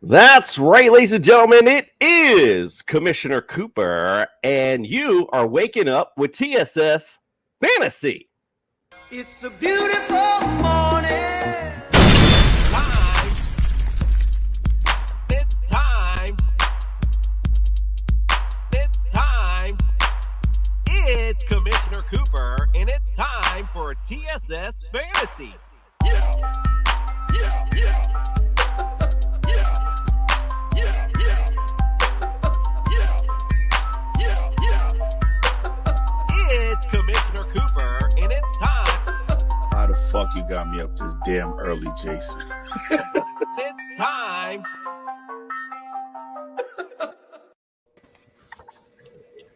That's right, ladies and gentlemen. It is Commissioner Cooper, and you are waking up with TSS Fantasy. It's a beautiful morning. Time. It's time. It's time. It's Commissioner Cooper, and it's time for TSS Fantasy. Yeah. It's Commissioner Cooper, and it's time. How the fuck you got me up this damn early, Jason? It's time.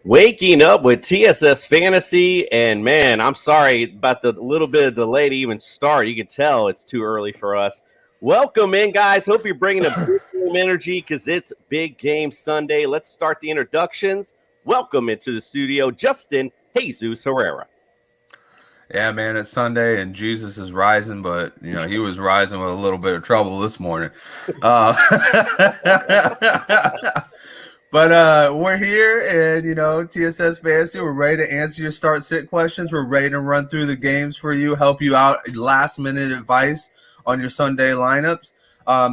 Waking up with TSS Fantasy, and man, I'm sorry about the little bit of delay to even start. You can tell it's too early for us. Welcome in, guys. Hope you're bringing a big game energy because it's Big Game Sunday. Let's start the introductions. Welcome into the studio, Justin Jesus Herrera. Yeah, man, it's Sunday and Jesus is rising, but, you know, he was rising with a little bit of trouble this morning. But we're here and, you know, TSS Fantasy, we're ready to answer your start-sit questions. We're ready to run through the games for you, help you out, last-minute advice on your Sunday lineups.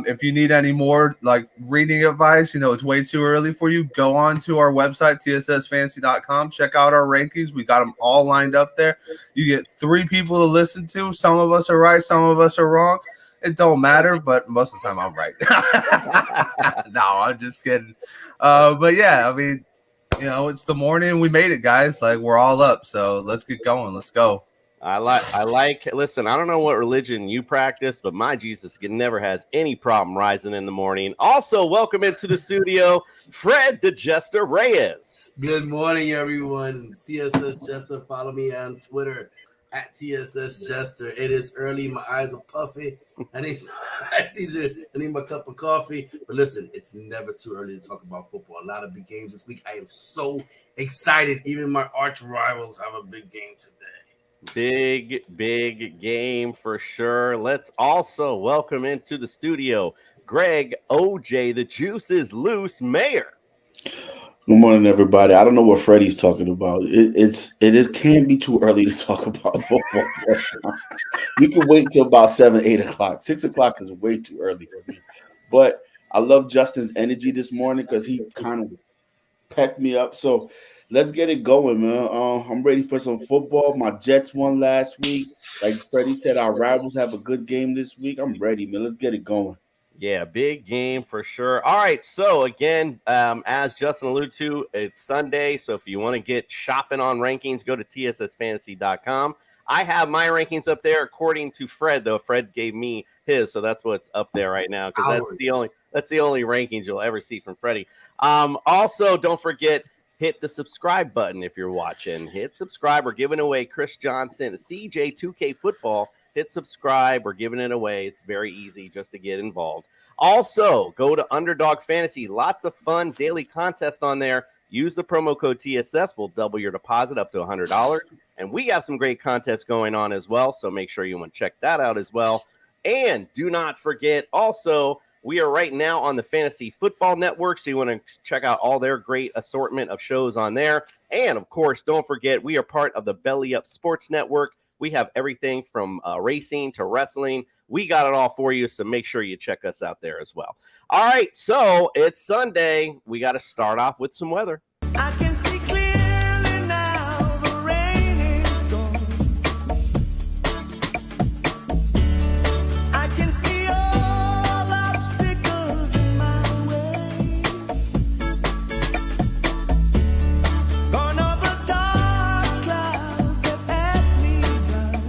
If you need any more like reading advice, you know, it's way too early for you, go on to our website, tssfantasy.com. Check out our rankings. We got them all lined up there. You get 3 people to listen to. Some of us are right. Some of us are wrong. It don't matter, but most of the time I'm right. No, I'm just kidding. But yeah, I mean, you know, it's the morning. We made it, guys. Like, we're all up. So let's get going. Let's go. Listen, I don't know what religion you practice, but my Jesus never has any problem rising in the morning. Also, welcome into the studio, Fred the Jester Reyes. Good morning, everyone. TSS Jester, follow me on Twitter at TSS Jester. It is early. My eyes are puffy. I need my cup of coffee. But listen, it's never too early to talk about football. A lot of big games this week. I am so excited. Even my arch rivals have a big game today. Big game for sure. Let's also welcome into the studio Greg OJ, the Juice is Loose Mayor. Good morning, everybody. I don't know what Freddie's talking about. It can't be too early to talk about football. You can wait till about 7, 8 o'clock. 6 o'clock is way too early for me. But I love Justin's energy this morning because he kind of pecked me up. So let's get it going, man. I'm ready for some football. My Jets won last week. Like Freddie said, our rivals have a good game this week. I'm ready, man. Let's get it going. Yeah, big game for sure. All right, so again, as Justin alluded to, it's Sunday. So if you want to get shopping on rankings, go to tssfantasy.com. I have my rankings up there according to Fred, though. Fred gave me his, so that's what's up there right now because that's the only rankings you'll ever see from Freddie. Also, don't forget, hit the subscribe button if you're watching. Hit subscribe. We're giving away Chris Johnson, CJ2K Football. Hit subscribe. We're giving it away. It's very easy just to get involved. Also, go to Underdog Fantasy. Lots of fun daily contest on there. Use the promo code TSS. We'll double your deposit up to $100. And we have some great contests going on as well, so make sure you want to check that out as well. And do not forget, also, we are right now on the Fantasy Football Network, so you want to check out all their great assortment of shows on there. And, of course, don't forget, we are part of the Belly Up Sports Network. We have everything from racing to wrestling. We got it all for you, so make sure you check us out there as well. All right, so it's Sunday. We got to start off with some weather. I can see clearly now the rain is gone. I can see all obstacles in my way. Gone are the dark clouds that had me blind.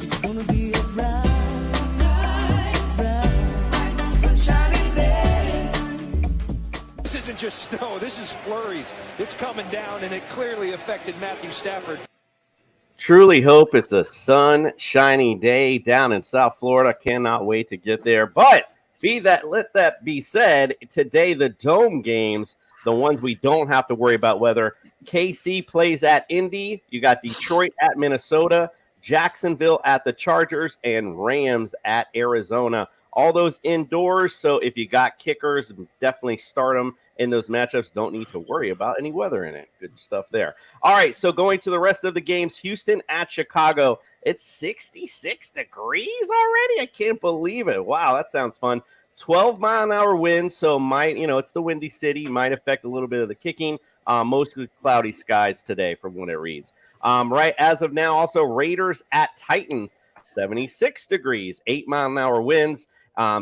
It's gonna be a bright, sunshiny day. This isn't just snow, this is flurries. It's coming down, and it clearly affected Matthew Stafford. Truly hope it's a sunshiny day down in South Florida. Cannot wait to get there. But let that be said, today the dome games, the ones we don't have to worry about weather. KC plays at Indy. You got Detroit at Minnesota, Jacksonville at the Chargers, and Rams at Arizona. All those indoors. So if you got kickers, definitely start them in those matchups. Don't need to worry about any weather in it. Good stuff there. All right, so going to the rest of the games, Houston at Chicago. It's 66 degrees already. I can't believe it. Wow, that sounds fun. 12-mile-an-hour wind, so it's the Windy City, might affect a little bit of the kicking. Mostly cloudy skies today from what it reads. Right as of now, also Raiders at Titans, 76 degrees, 8-mile-an-hour winds.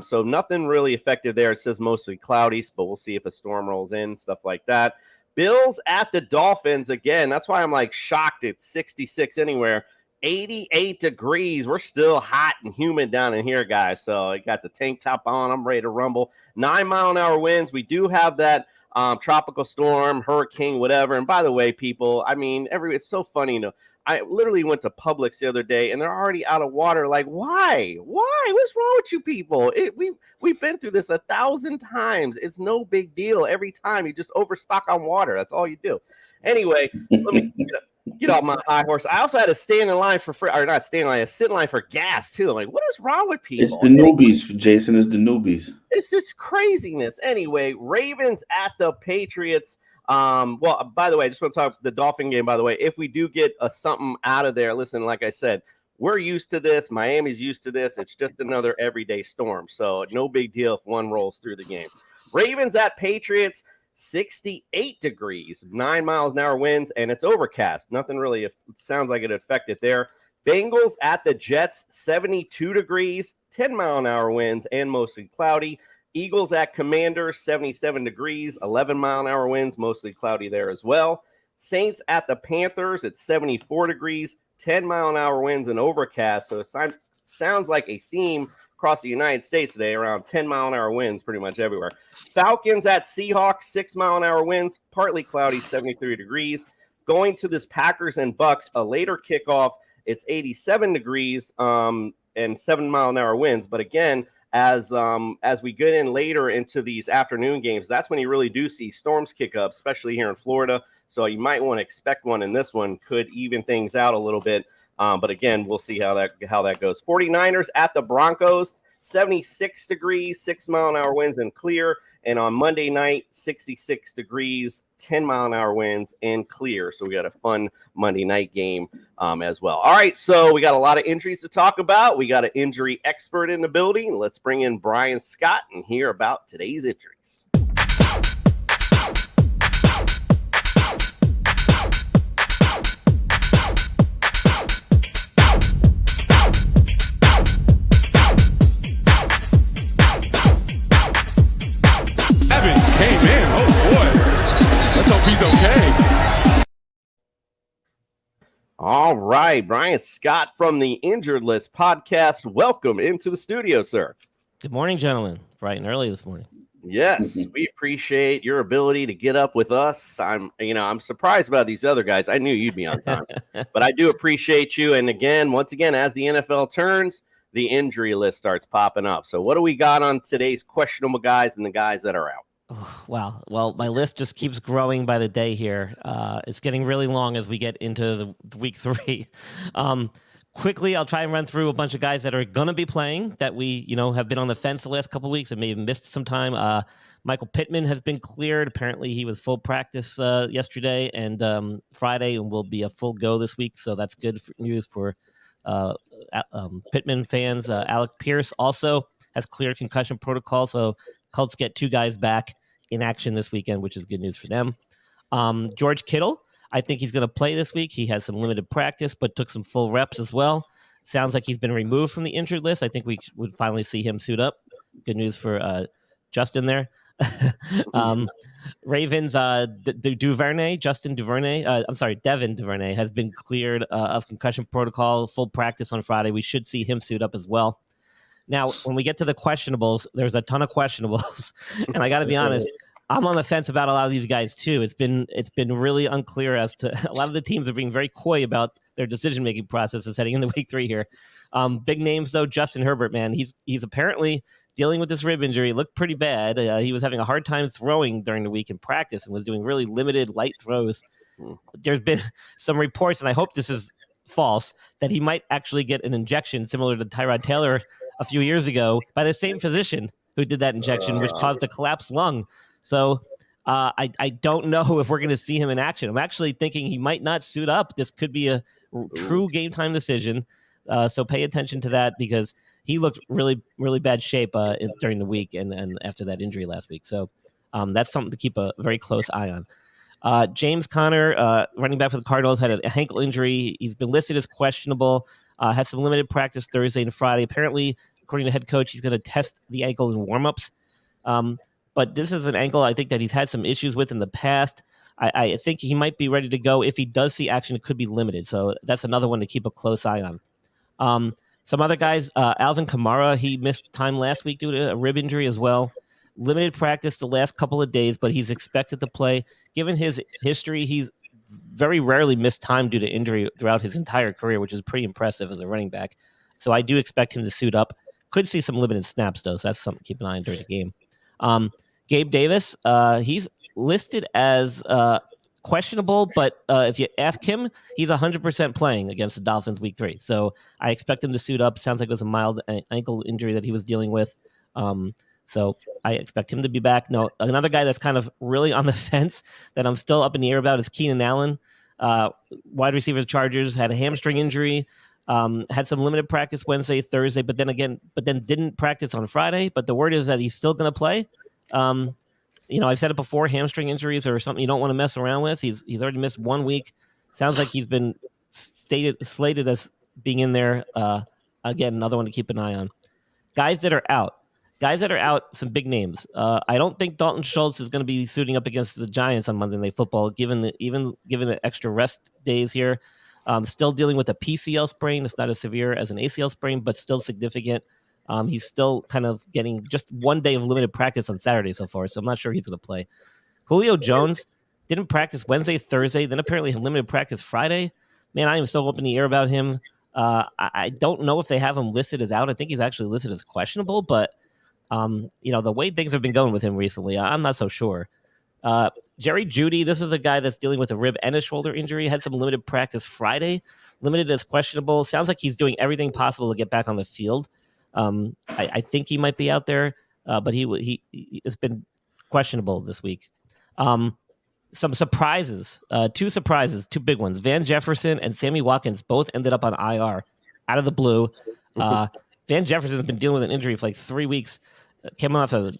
So nothing really effective there. It says mostly cloudy, but we'll see if a storm rolls in, stuff like that. Bills at the Dolphins. Again, that's why I'm like shocked it's 66 anywhere. 88 degrees. We're still hot and humid down in here, guys. So I got the tank top on. I'm ready to rumble. 9-mile-an-hour winds. We do have that tropical storm, hurricane, whatever. And by the way, people, I mean, it's so funny. I literally went to Publix the other day, and they're already out of water. Like, why? Why? What's wrong with you people? We've been through this 1,000 times. It's no big deal. Every time you just overstock on water. That's all you do. Anyway, let me get off my high horse. I also had to stand in line for free, or not stand in line, I sit in line for gas too. I'm like, what is wrong with people? It's the newbies, Jason. It's the newbies. It's just craziness. Anyway, Ravens at the Patriots. Well, by the way, I just want to talk the Dolphin game, by the way. If we do get something out of there, listen, like I said, we're used to this. Miami's used to this. It's just another everyday storm. So no big deal if one rolls through the game. Ravens at Patriots, 68 degrees, 9 miles an hour winds, and it's overcast. Nothing really, it sounds like it affected there. Bengals at the Jets, 72 degrees, 10-mile-an-hour winds, and mostly cloudy. Eagles at Commanders, 77 degrees, 11-mile-an-hour winds, mostly cloudy there as well. Saints at the Panthers, it's 74 degrees, 10-mile-an-hour winds, and overcast. So it sounds like a theme across the United States today, around 10-mile-an-hour winds pretty much everywhere. Falcons at Seahawks, 6-mile-an-hour winds, partly cloudy, 73 degrees. Going to this Packers and Bucs, a later kickoff, it's 87 degrees and 7-mile-an-hour winds. But again, as we get in later into these afternoon games, that's when you really do see storms kick up, especially here in Florida. So you might want to expect one, and this one could even things out a little bit. But again, we'll see how that goes. 49ers at the Broncos, 76 degrees, 6-mile-an-hour winds and clear. And on Monday night, 66 degrees, 10-mile-an-hour winds and clear. So we got a fun Monday night game as well. All right, so we got a lot of injuries to talk about. We got an injury expert in the building. Let's bring in Brian Scott and hear about today's injuries. He's okay. All right, Brian Scott from the Injured List podcast. Welcome into the studio, sir. Good morning, gentlemen. Bright and early this morning. Yes, we appreciate your ability to get up with us. I'm surprised about these other guys. I knew you'd be on time, but I do appreciate you. And once again, as the NFL turns, the injury list starts popping up. So what do we got on today's questionable guys and the guys that are out? Oh, wow. Well, my list just keeps growing by the day here. It's getting really long as we get into the week 3. Quickly, I'll try and run through a bunch of guys that are going to be playing that we, have been on the fence the last couple of weeks and may have missed some time. Michael Pittman has been cleared. Apparently, he was full practice yesterday and Friday and will be a full go this week. So that's good news for Pittman fans. Alec Pierce also has cleared concussion protocol. So Colts get 2 guys back in action this weekend, which is good news for them. George Kittle, I think he's going to play this week. He has some limited practice, but took some full reps as well. Sounds like he's been removed from the injured list. I think we would finally see him suit up. Good news for Justin there. Ravens, Devin Duvernay has been cleared of concussion protocol, full practice on Friday. We should see him suit up as well. Now, when we get to the questionables, there's a ton of questionables, and I got to be honest, I'm on the fence about a lot of these guys too. It's been really unclear as to a lot of the teams are being very coy about their decision-making processes heading into week 3 here. Big names though, Justin Herbert, man, he's apparently dealing with this rib injury. It looked pretty bad. He was having a hard time throwing during the week in practice and was doing really limited light throws. There's been some reports, and I hope this is false, that he might actually get an injection similar to Tyrod Taylor a few years ago by the same physician who did that injection, which caused a collapsed lung. So I don't know if we're going to see him in action. I'm actually thinking he might not suit up. This could be a true game time decision. So pay attention to that because he looked really, really bad shape during the week and after that injury last week. So that's something to keep a very close eye on. James Conner, running back for the Cardinals, had a ankle injury. He's been listed as questionable. Had some limited practice Thursday and Friday. Apparently, according to head coach, he's going to test the ankle in warmups. But this is an ankle I think that he's had some issues with in the past. I think he might be ready to go. If he does see action, it could be limited. So that's another one to keep a close eye on. Some other guys, Alvin Kamara, he missed time last week due to a rib injury as well. Limited practice the last couple of days, but he's expected to play. Given his history, he's very rarely missed time due to injury throughout his entire career, which is pretty impressive as a running back. So I do expect him to suit up. Could see some limited snaps, though, so that's something to keep an eye on during the game. Gabe Davis, he's listed as questionable, but if you ask him, he's 100% playing against the Dolphins week 3. So I expect him to suit up. Sounds like it was a mild ankle injury that he was dealing with. So I expect him to be back. No, another guy that's kind of really on the fence that I'm still up in the air about is Keenan Allen, wide receiver of the Chargers, had a hamstring injury, had some limited practice Wednesday, Thursday, but then didn't practice on Friday. But the word is that he's still going to play. I've said it before, hamstring injuries are something you don't want to mess around with. He's already missed 1 week. Sounds like he's been slated as being in there. Again, another one to keep an eye on. Guys that are out, some big names. I don't think Dalton Schultz is going to be suiting up against the Giants on Monday Night Football, given the extra rest days here. Still dealing with a PCL sprain. It's not as severe as an ACL sprain, but still significant. He's still kind of getting just 1 day of limited practice on Saturday so far, so I'm not sure he's going to play. Julio Jones didn't practice Wednesday, Thursday, then apparently had limited practice Friday. Man, I am still up in the air about him. I don't know if they have him listed as out. I think he's actually listed as questionable, but the way things have been going with him recently, I'm not so sure. Jerry Jeudy, this is a guy that's dealing with a rib and a shoulder injury, had some limited practice Friday, limited as questionable. Sounds like he's doing everything possible to get back on the field. I think he might be out there, but he has been questionable this week. Some surprises, two big ones. Van Jefferson and Sammy Watkins both ended up on IR out of the blue. Van Jefferson has been dealing with an injury for like 3 weeks. Came off of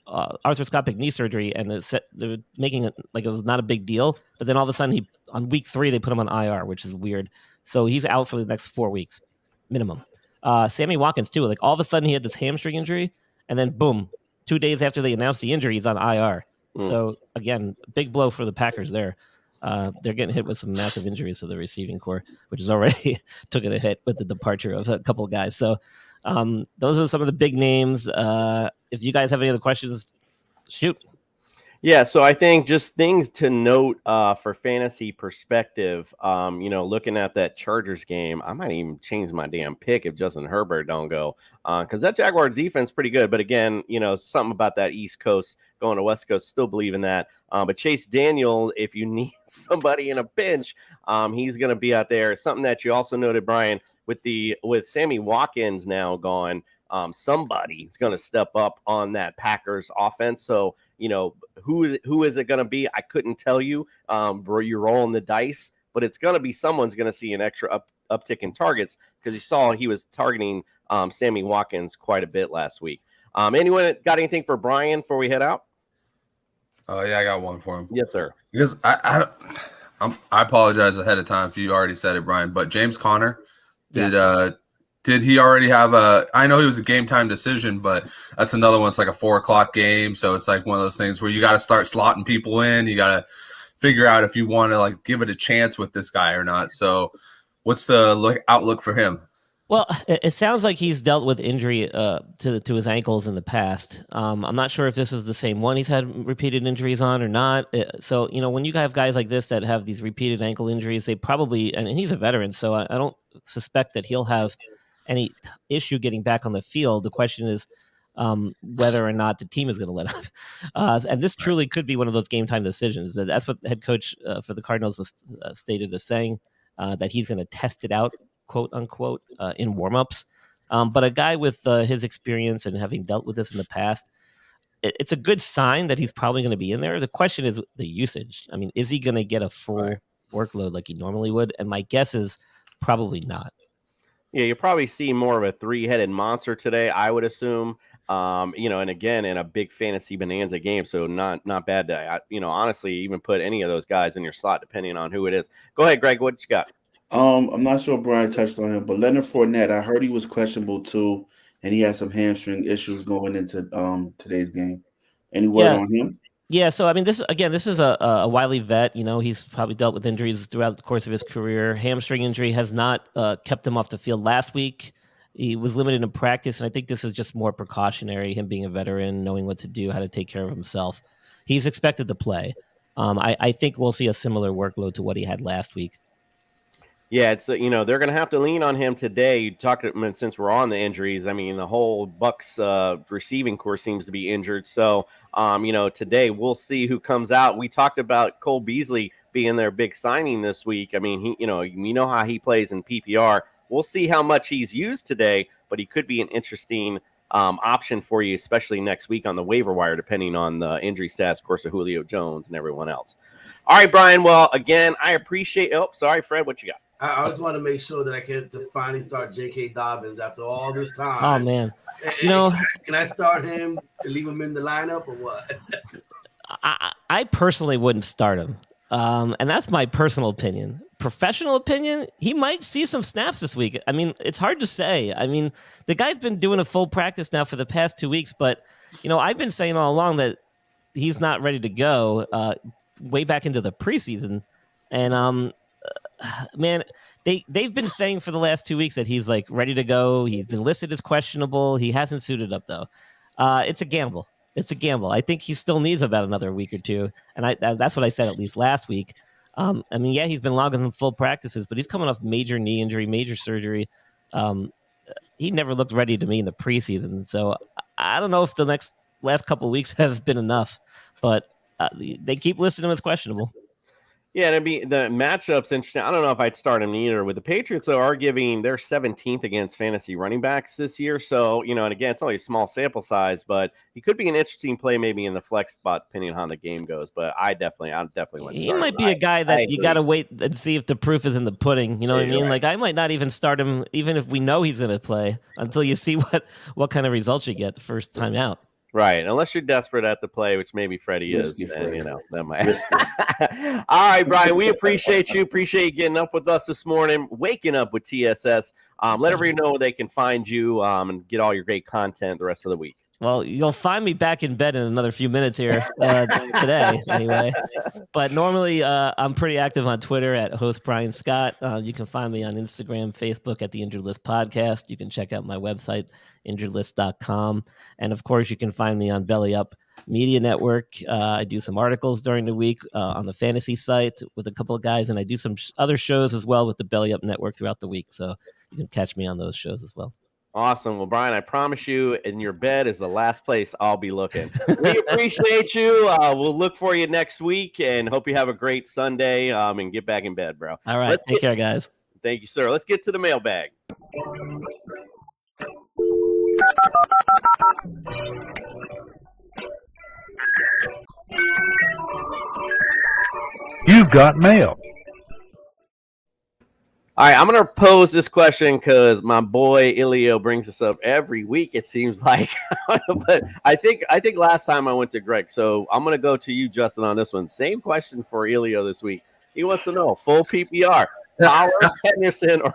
arthroscopic knee surgery, and they were making it like it was not a big deal. But then all of a sudden, on week 3, they put him on IR, which is weird. So he's out for the next 4 weeks minimum. Sammy Watkins too. Like all of a sudden, he had this hamstring injury, and then boom, 2 days after they announced the injury, he's on IR. So again, big blow for the Packers there. They're getting hit with some massive injuries to the receiving core, which is already took a hit with the departure of a couple of guys. So those are some of the big names. If you guys have any other questions, shoot. Yeah, so I think just things to note for fantasy perspective, looking at that Chargers game, I might even change my damn pick if Justin Herbert don't go because that Jaguar defense is pretty good. But again, something about that East Coast going to West Coast, still believe in that. But Chase Daniel, if you need somebody in a pinch, he's going to be out there. Something that you also noted, Brian, with Sammy Watkins now gone, somebody's going to step up on that Packers offense. So, who is it going to be? I couldn't tell you. You're rolling the dice, but it's going to be someone's going to see an extra uptick in targets because you saw he was targeting Sammy Watkins quite a bit last week. Anyone got anything for Brian before we head out? Oh, yeah, I got one for him. Yes, sir. Because I apologize ahead of time if you already said it, Brian, but James Conner, did he already have I know he was a game time decision, but that's another one. It's like a 4:00 game. So it's like one of those things where you got to start slotting people in. You got to figure out if you want to like give it a chance with this guy or not. So what's the outlook for him? Well, it sounds like he's dealt with injury to his ankles in the past. I'm not sure if this is the same one he's had repeated injuries on or not. So, when you have guys like this that have these repeated ankle injuries, they probably, and he's a veteran, so I don't suspect that he'll have any issue getting back on the field. The question is whether or not the team is going to let him. And this truly could be one of those game time decisions. That's what the head coach for the Cardinals was stated as saying, that he's going to test it out, quote unquote, in warmups. But a guy with his experience and having dealt with this in the past, it's a good sign that he's probably going to be in there. The question is the usage. I mean, is he going to get a full workload like he normally would? And my guess is probably not. Yeah, you'll probably see more of a three-headed monster today, I would assume. And again, in a big fantasy bonanza game, so not bad to, honestly, even put any of those guys in your slot depending on who it is. Go ahead, Greg. What you got? I'm not sure Brian touched on him, but Leonard Fournette, I heard he was questionable too, and he had some hamstring issues going into today's game. Any word on him? Yeah, so I mean, this is a wily vet. He's probably dealt with injuries throughout the course of his career. Hamstring injury has not kept him off the field last week. He was limited in practice, and I think this is just more precautionary, him being a veteran, knowing what to do, how to take care of himself. He's expected to play. I think we'll see a similar workload to what he had last week. Yeah, it's they're going to have to lean on him today. You talked to him since we're on the injuries. I mean, the whole Bucs receiving corps seems to be injured. So, today we'll see who comes out. We talked about Cole Beasley being their big signing this week. I mean, you know how he plays in PPR. We'll see how much he's used today, but he could be an interesting option for you, especially next week on the waiver wire, depending on the injury stats, of course, of Julio Jones and everyone else. All right, Brian. Well, again, I appreciate. Oh, sorry, Fred. What you got? I just want to make sure that I can finally start J.K. Dobbins after all this time. Oh, man. Can I start him and leave him in the lineup or what? I personally wouldn't start him. And that's my personal opinion. Professional opinion, he might see some snaps this week. I mean, it's hard to say. I mean, the guy's been doing a full practice now for the past 2 weeks, but, I've been saying all along that he's not ready to go way back into the preseason. And, man, they've been saying for the last 2 weeks that he's like ready to go. He's been listed as questionable. He hasn't suited up though. It's a gamble. I think he still needs about another week or two, and that's what I said at least last week. He's been longer than full practices, but he's coming off major knee injury, major surgery. He never looked ready to me in the preseason, so I don't know if the last couple of weeks have been enough, but they keep listing him as questionable. Yeah, and the matchup's interesting. I don't know if I'd start him either. With the Patriots, though, are giving they're 17th against fantasy running backs this year. So, and again, it's only a small sample size, but he could be an interesting play maybe in the flex spot, depending on how the game goes. But I definitely want to start him. He might be a guy that you got to wait and see if the proof is in the pudding. You know what I mean? Right. Like, I might not even start him, even if we know he's going to play, until you see what kind of results you get the first time out. Right, unless you're desperate at the play, which maybe Freddie is, then, that might. All right, Brian, we appreciate you. Appreciate you getting up with us this morning, waking up with TSS. Let everybody know where they can find you and get all your great content the rest of the week. Well, you'll find me back in bed in another few minutes here today, anyway. But normally, I'm pretty active on Twitter at host Brian Scott. You can find me on Instagram, Facebook at the Injured List Podcast. You can check out my website, injuredlist.com. And of course, you can find me on Belly Up Media Network. I do some articles during the week on the fantasy site with a couple of guys, and I do some other shows as well with the Belly Up Network throughout the week. So you can catch me on those shows as well. Awesome. Well, Brian, I promise you, in your bed is the last place I'll be looking. We appreciate you. We'll look for you next week and hope you have a great Sunday and get back in bed, bro. All right. Take care, guys. Thank you, sir. Let's get to the mailbag. You've got mail. All right, I'm going to pose this question because my boy Ilio brings this up every week, it seems like. But I think last time I went to Greg, so I'm going to go to you, Justin, on this one. Same question for Ilio this week. He wants to know, full PPR, Howard, Henderson, or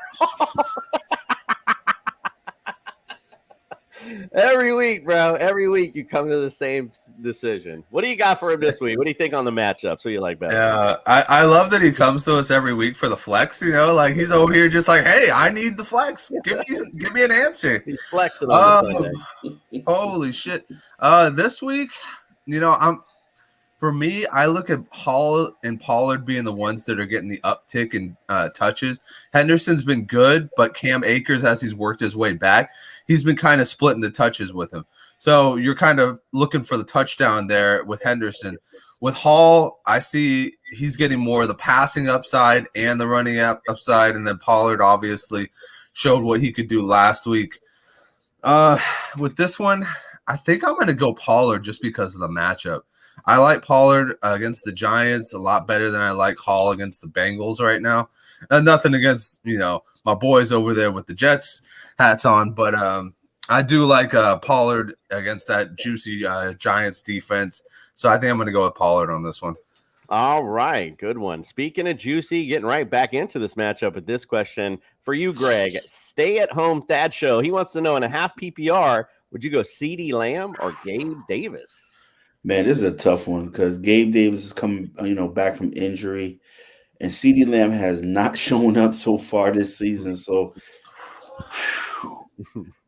every week, bro. Every week you come to the same decision. What do you got for him this week? What do you think on the matchups? Who you like better? Yeah, I love that he comes to us every week for the flex. Like he's over here just like, hey, I need the flex. Give me an answer. He's flexing on holy shit. This week, for me, I look at Hall and Pollard being the ones that are getting the uptick in touches. Henderson's been good, but Cam Akers, as he's worked his way back, he's been kind of splitting the touches with him. So you're kind of looking for the touchdown there with Henderson. With Hall, I see he's getting more of the passing upside and the running upside, and then Pollard obviously showed what he could do last week. With this one, I think I'm going to go Pollard just because of the matchup. I like Pollard against the Giants a lot better than I like Hall against the Bengals right now. Nothing against, my boys over there with the Jets hats on, but I do like Pollard against that juicy Giants defense. So I think I'm going to go with Pollard on this one. All right, good one. Speaking of juicy, getting right back into this matchup with this question for you, Greg. Stay at home Thad show. He wants to know in a half PPR, would you go CeeDee Lamb or Gabe Davis? Man, this is a tough one because Gabe Davis is coming, back from injury, and CeeDee Lamb has not shown up so far this season. So,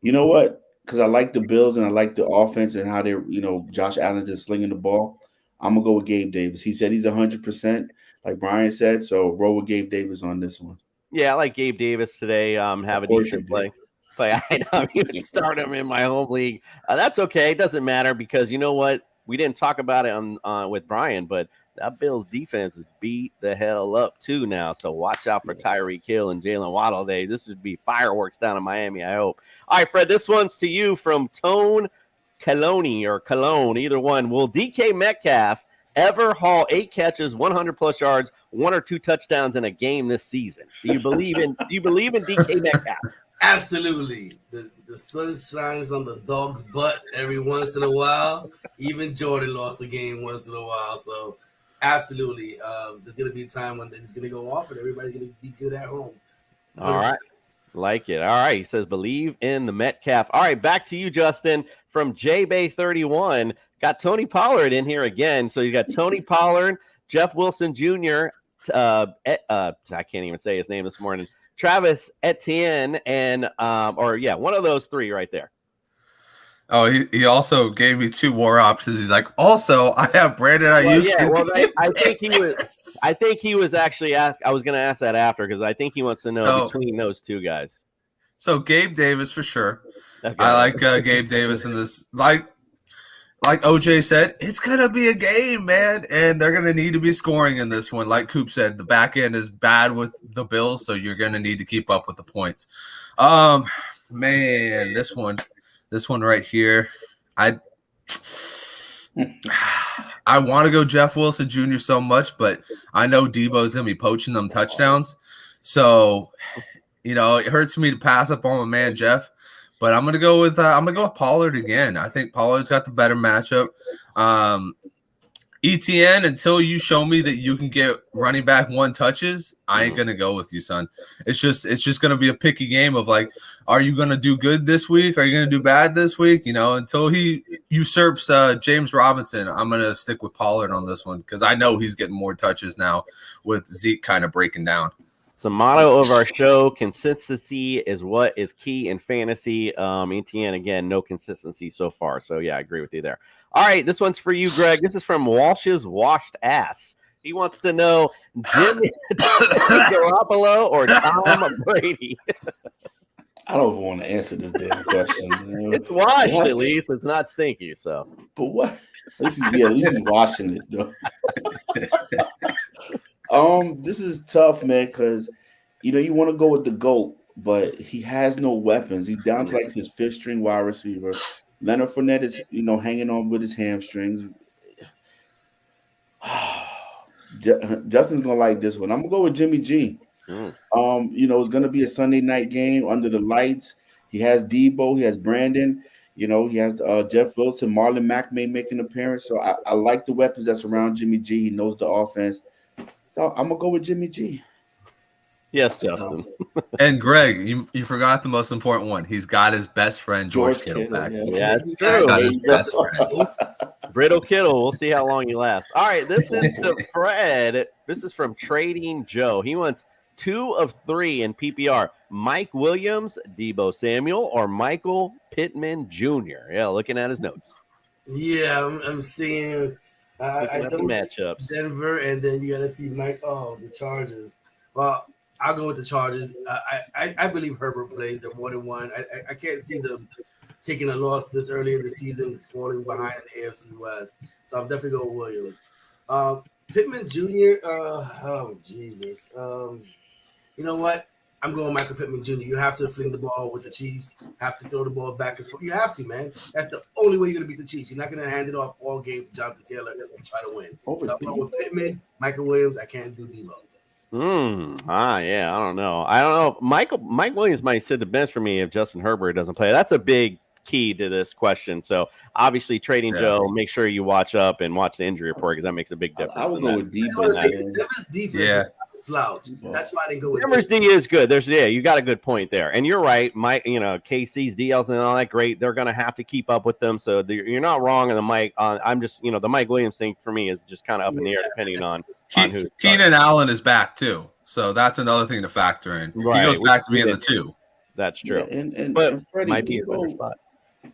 you know what? Because I like the Bills and I like the offense and how they're, Josh Allen just slinging the ball. I'm going to go with Gabe Davis. He said he's 100%, like Brian said. So roll with Gabe Davis on this one. Yeah, I like Gabe Davis today. Have a decent play. But I know you would start him in my home league. That's okay. It doesn't matter because you know what? We didn't talk about it on with Brian, but that Bills defense is beat the hell up too now. So watch out for Tyreek Hill and Jalen Waddle Day. This would be fireworks down in Miami, I hope. All right, Fred, this one's to you from Tone Cologne or Cologne, either one. Will DK Metcalf ever haul 8 catches, 100+ yards, 1 or 2 touchdowns in a game this season? Do you believe in DK Metcalf? Absolutely. The sun shines on the dog's butt every once in a while. Even Jordan lost a game once in a while. So absolutely. There's going to be a time when he's going to go off and everybody's going to be good at home. 100%. All right. Like it. All right. He says, believe in the Metcalf. All right. Back to you, Justin, from JBay31. Got Tony Pollard in here again. So you got Tony Pollard, Jeff Wilson Jr., I can't even say his name this morning, Travis Etienne, and one of those three right there. Oh, he also gave me 2 more options. He's like, also, I have Brandon Ayuk. I think he was actually asked. I was going to ask that after because I think he wants to know between those 2 guys. So Gabe Davis for sure. Okay. I like Gabe Davis in this. Like OJ said, it's gonna be a game, man, and they're gonna need to be scoring in this one. Like Coop said, the back end is bad with the Bills, so you're gonna need to keep up with the points. Man, this one right here, I want to go Jeff Wilson Jr. so much, but I know Debo's gonna be poaching them touchdowns, so it hurts me to pass up on my man Jeff. But I'm gonna go with Pollard again. I think Pollard's got the better matchup. ETN, until you show me that you can get running back 1 touches, I ain't gonna go with you, son. It's just gonna be a picky game of like, are you gonna do good this week? Are you gonna do bad this week? Until he usurps James Robinson, I'm gonna stick with Pollard on this one because I know he's getting more touches now with Zeke kind of breaking down. The motto of our show: consistency is what is key in fantasy. ETN, again, no consistency so far. So yeah, I agree with you there. All right, this one's for you, Greg. This is from Walsh's Washed Ass. He wants to know Jimmy Garoppolo or Tom Brady. I don't even want to answer this damn question. It's washed at least. It's not stinky. So, but what? At least he's washing it though. This is tough, man, because you want to go with the GOAT, but he has no weapons. He's down to like his 5th string wide receiver. Leonard Fournette is, hanging on with his hamstrings. Justin's gonna like this one. I'm gonna go with Jimmy G. It's gonna be a Sunday night game under the lights. He has Debo, he has Brandon. He has Jeff Wilson, Marlon Mack may make an appearance. So I like the weapons that's around Jimmy G. He knows the offense. So I'm gonna go with Jimmy G. Yes, Justin. And Greg, you forgot the most important one. He's got his best friend George Kittle back. Yeah, it's true. Got his best friend. Brittle Kittle. We'll see how long he lasts. All right, this is to Fred. This is from Trading Joe. He wants 2 of 3 in PPR. Mike Williams, Debo Samuel, or Michael Pittman Jr. Yeah, looking at his notes. Yeah, I'm seeing. I don't matchups. Denver, and then you got to see Mike. Oh, the Chargers. Well, I'll go with the Chargers. I believe Herbert plays at 1-1. I can't see them taking a loss this early in the season, falling behind in the AFC West. So I'm definitely going with Williams. Pittman Jr. Oh Jesus. You know what? I'm going Michael Pittman Jr. You have to fling the ball with the Chiefs. Have to throw the ball back and forth. You have to, man. That's the only way you're going to beat the Chiefs. You're not going to hand it off all game to Jonathan Taylor and try to win. So I'm going with Pittman, Michael Williams. I can't do Debo. Yeah, I don't know. Mike Williams might sit the bench for me if Justin Herbert doesn't play. That's a big key to this question. So obviously trading Joe, make sure you watch up and watch the injury report because that makes a big difference. I would go with Debo. Denver's defense is slouch. That's why I didn't go with Denver's D is good. You got a good point there. And you're right. KC's DLs and all that great. They're going to have to keep up with them. So you're not wrong on the Mike. I'm just, the Mike Williams thing for me is just kind of up in the air depending on who. Keenan Allen is back too. So that's another thing to factor in. Right. He goes back to being the 2. That's true. Yeah, and Freddie, might be a better spot.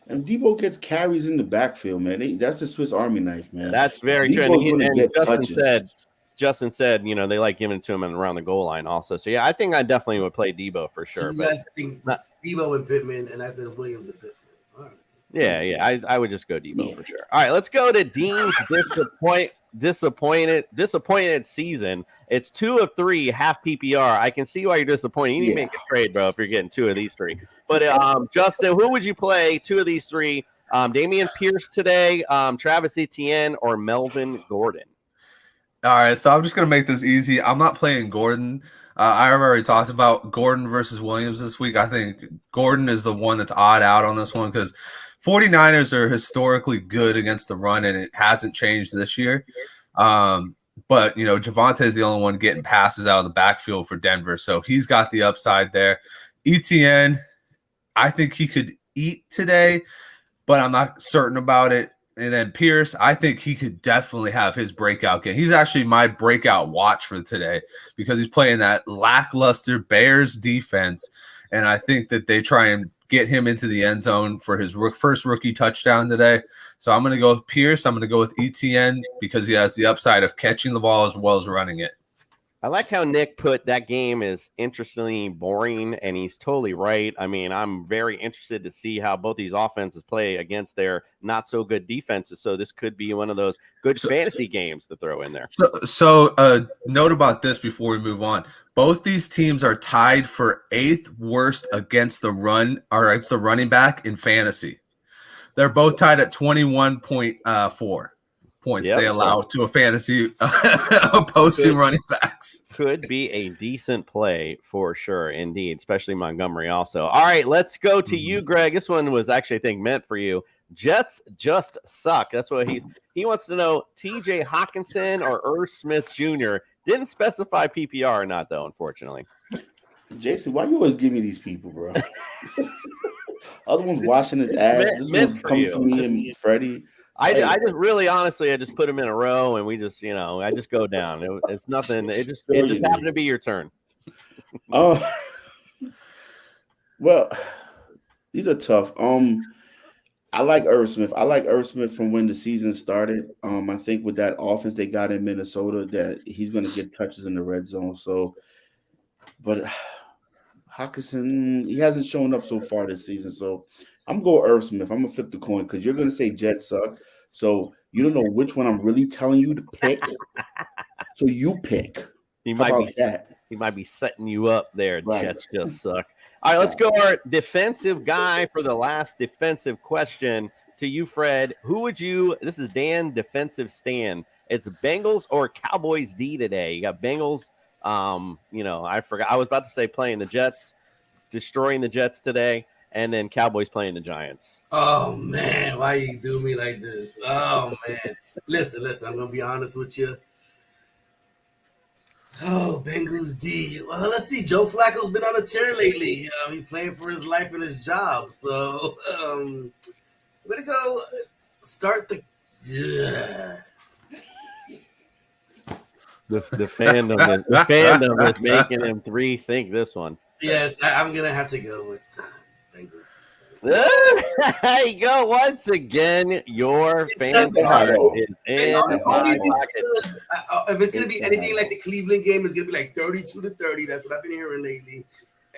And Debo gets carries in the backfield, man. That's a Swiss Army knife, man. That's very true. And Justin said, they like giving it to him around the goal line also. So, yeah, I think I definitely would play Debo for sure. So you guys think Debo and Pittman, and I said Williams and Pittman. All right. Yeah, I would just go Debo for sure. All right, let's go to Dean's disappointed season. It's 2 of 3 half PPR. I can see why you're disappointed. You need to make a trade, bro, if you're getting 2 of these 3. But Justin, who would you play 2 of these 3? Dameon Pierce today, Travis Etienne, or Melvin Gordon? All right, so I'm just going to make this easy. I'm not playing Gordon. I already talked about Gordon versus Williams this week. I think Gordon is the one that's odd out on this one because 49ers are historically good against the run, and it hasn't changed this year. But, Javonte is the only one getting passes out of the backfield for Denver, so he's got the upside there. Etienne, I think he could eat today, but I'm not certain about it. And then Pierce, I think he could definitely have his breakout game. He's actually my breakout watch for today because he's playing that lackluster Bears defense, and I think that they try and get him into the end zone for his first rookie touchdown today. So I'm going to go with Pierce. I'm going to go with Etienne because he has the upside of catching the ball as well as running it. I like how Nick put that game is interestingly boring, and he's totally right. I mean, I'm very interested to see how both these offenses play against their not so good defenses. So this could be one of those good fantasy games to throw in there. So note about this before we move on. Both these teams are tied for 8th worst against the run or against the running back in fantasy. They're both tied at 21.4. points they allow to a fantasy opposing running backs. Could be a decent play for sure, indeed, especially Montgomery also. All right, let's go to you, Greg. This one was actually, I think, meant for you. Jets just suck. That's what he wants to know. TJ Hawkinson or Irv Smith Jr. Didn't specify PPR or not, though, unfortunately. Jason, why you always give me these people, bro? Other one's washing his ass. This one's coming for me and Freddie. I just really honestly, I just put them in a row and we just, I just go down. It's nothing. It just happened to be your turn. Oh, well, these are tough. I like Irv Smith. I like Irv Smith from when the season started. I think with that offense they got in Minnesota that he's going to get touches in the red zone. So, but Hawkinson, he hasn't shown up so far this season. So I'm going Irv Smith. I'm going to flip the coin because you're going to say Jets suck. So you don't know which one I'm really telling you to pick. So you pick. He might be setting you up there. Right. Jets just suck. All right, let's go our defensive guy for the last defensive question to you, Fred. This is Dan Defensive Stan. It's Bengals or Cowboys D today. You got Bengals. I forgot. I was about to say playing the Jets, destroying the Jets today. And then Cowboys playing the Giants. Oh, man. Why you do me like this? Oh, man. Listen. I'm going to be honest with you. Oh, Bengals D. Well, let's see. Joe Flacco's been on a tear lately. He's playing for his life and his job. So, I'm going to go start the fandom is making him rethink this one. Yes, I'm going to have to go with Bengals. There you go. Once again, your fantasy is in my pocket. If it's going to be anything like the Cleveland game, it's going to be like 32-30. That's what I've been hearing lately.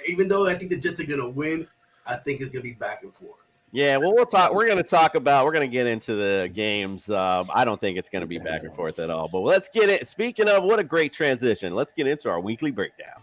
Even though I think the Jets are going to win, I think it's going to be back and forth. Yeah, well, we're going to get into the games. I don't think it's going to be back and forth at all. But let's get it. Speaking of, what a great transition. Let's get into our weekly breakdown.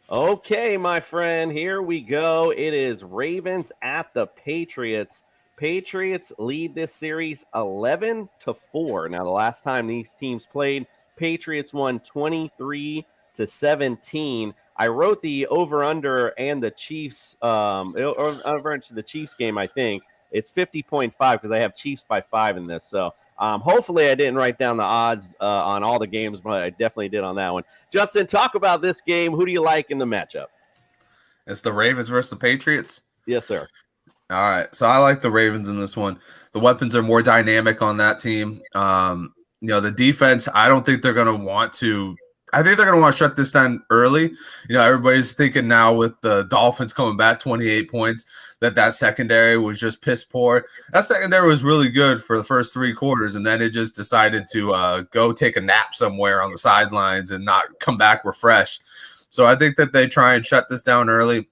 Okay, my friend, here we go. It is Ravens at the Patriots. Patriots lead this series 11-4. Now, the last time these teams played, Patriots won 23-17. I wrote the over/under and the Chiefs over into the Chiefs game. I think it's 50.5 because I have Chiefs by 5 in this. So hopefully I didn't write down the odds on all the games, but I definitely did on that one. Justin, talk about this game. Who do you like in the matchup? It's the Ravens versus the Patriots. Yes, sir. All right. So I like the Ravens in this one. The weapons are more dynamic on that team. The defense, I don't think they're going to want to. I think they're going to want to shut this down early. Everybody's thinking now with the Dolphins coming back 28 points that secondary was just piss poor. That secondary was really good for the first 3 quarters, and then it just decided to go take a nap somewhere on the sidelines and not come back refreshed. So I think that they try and shut this down early.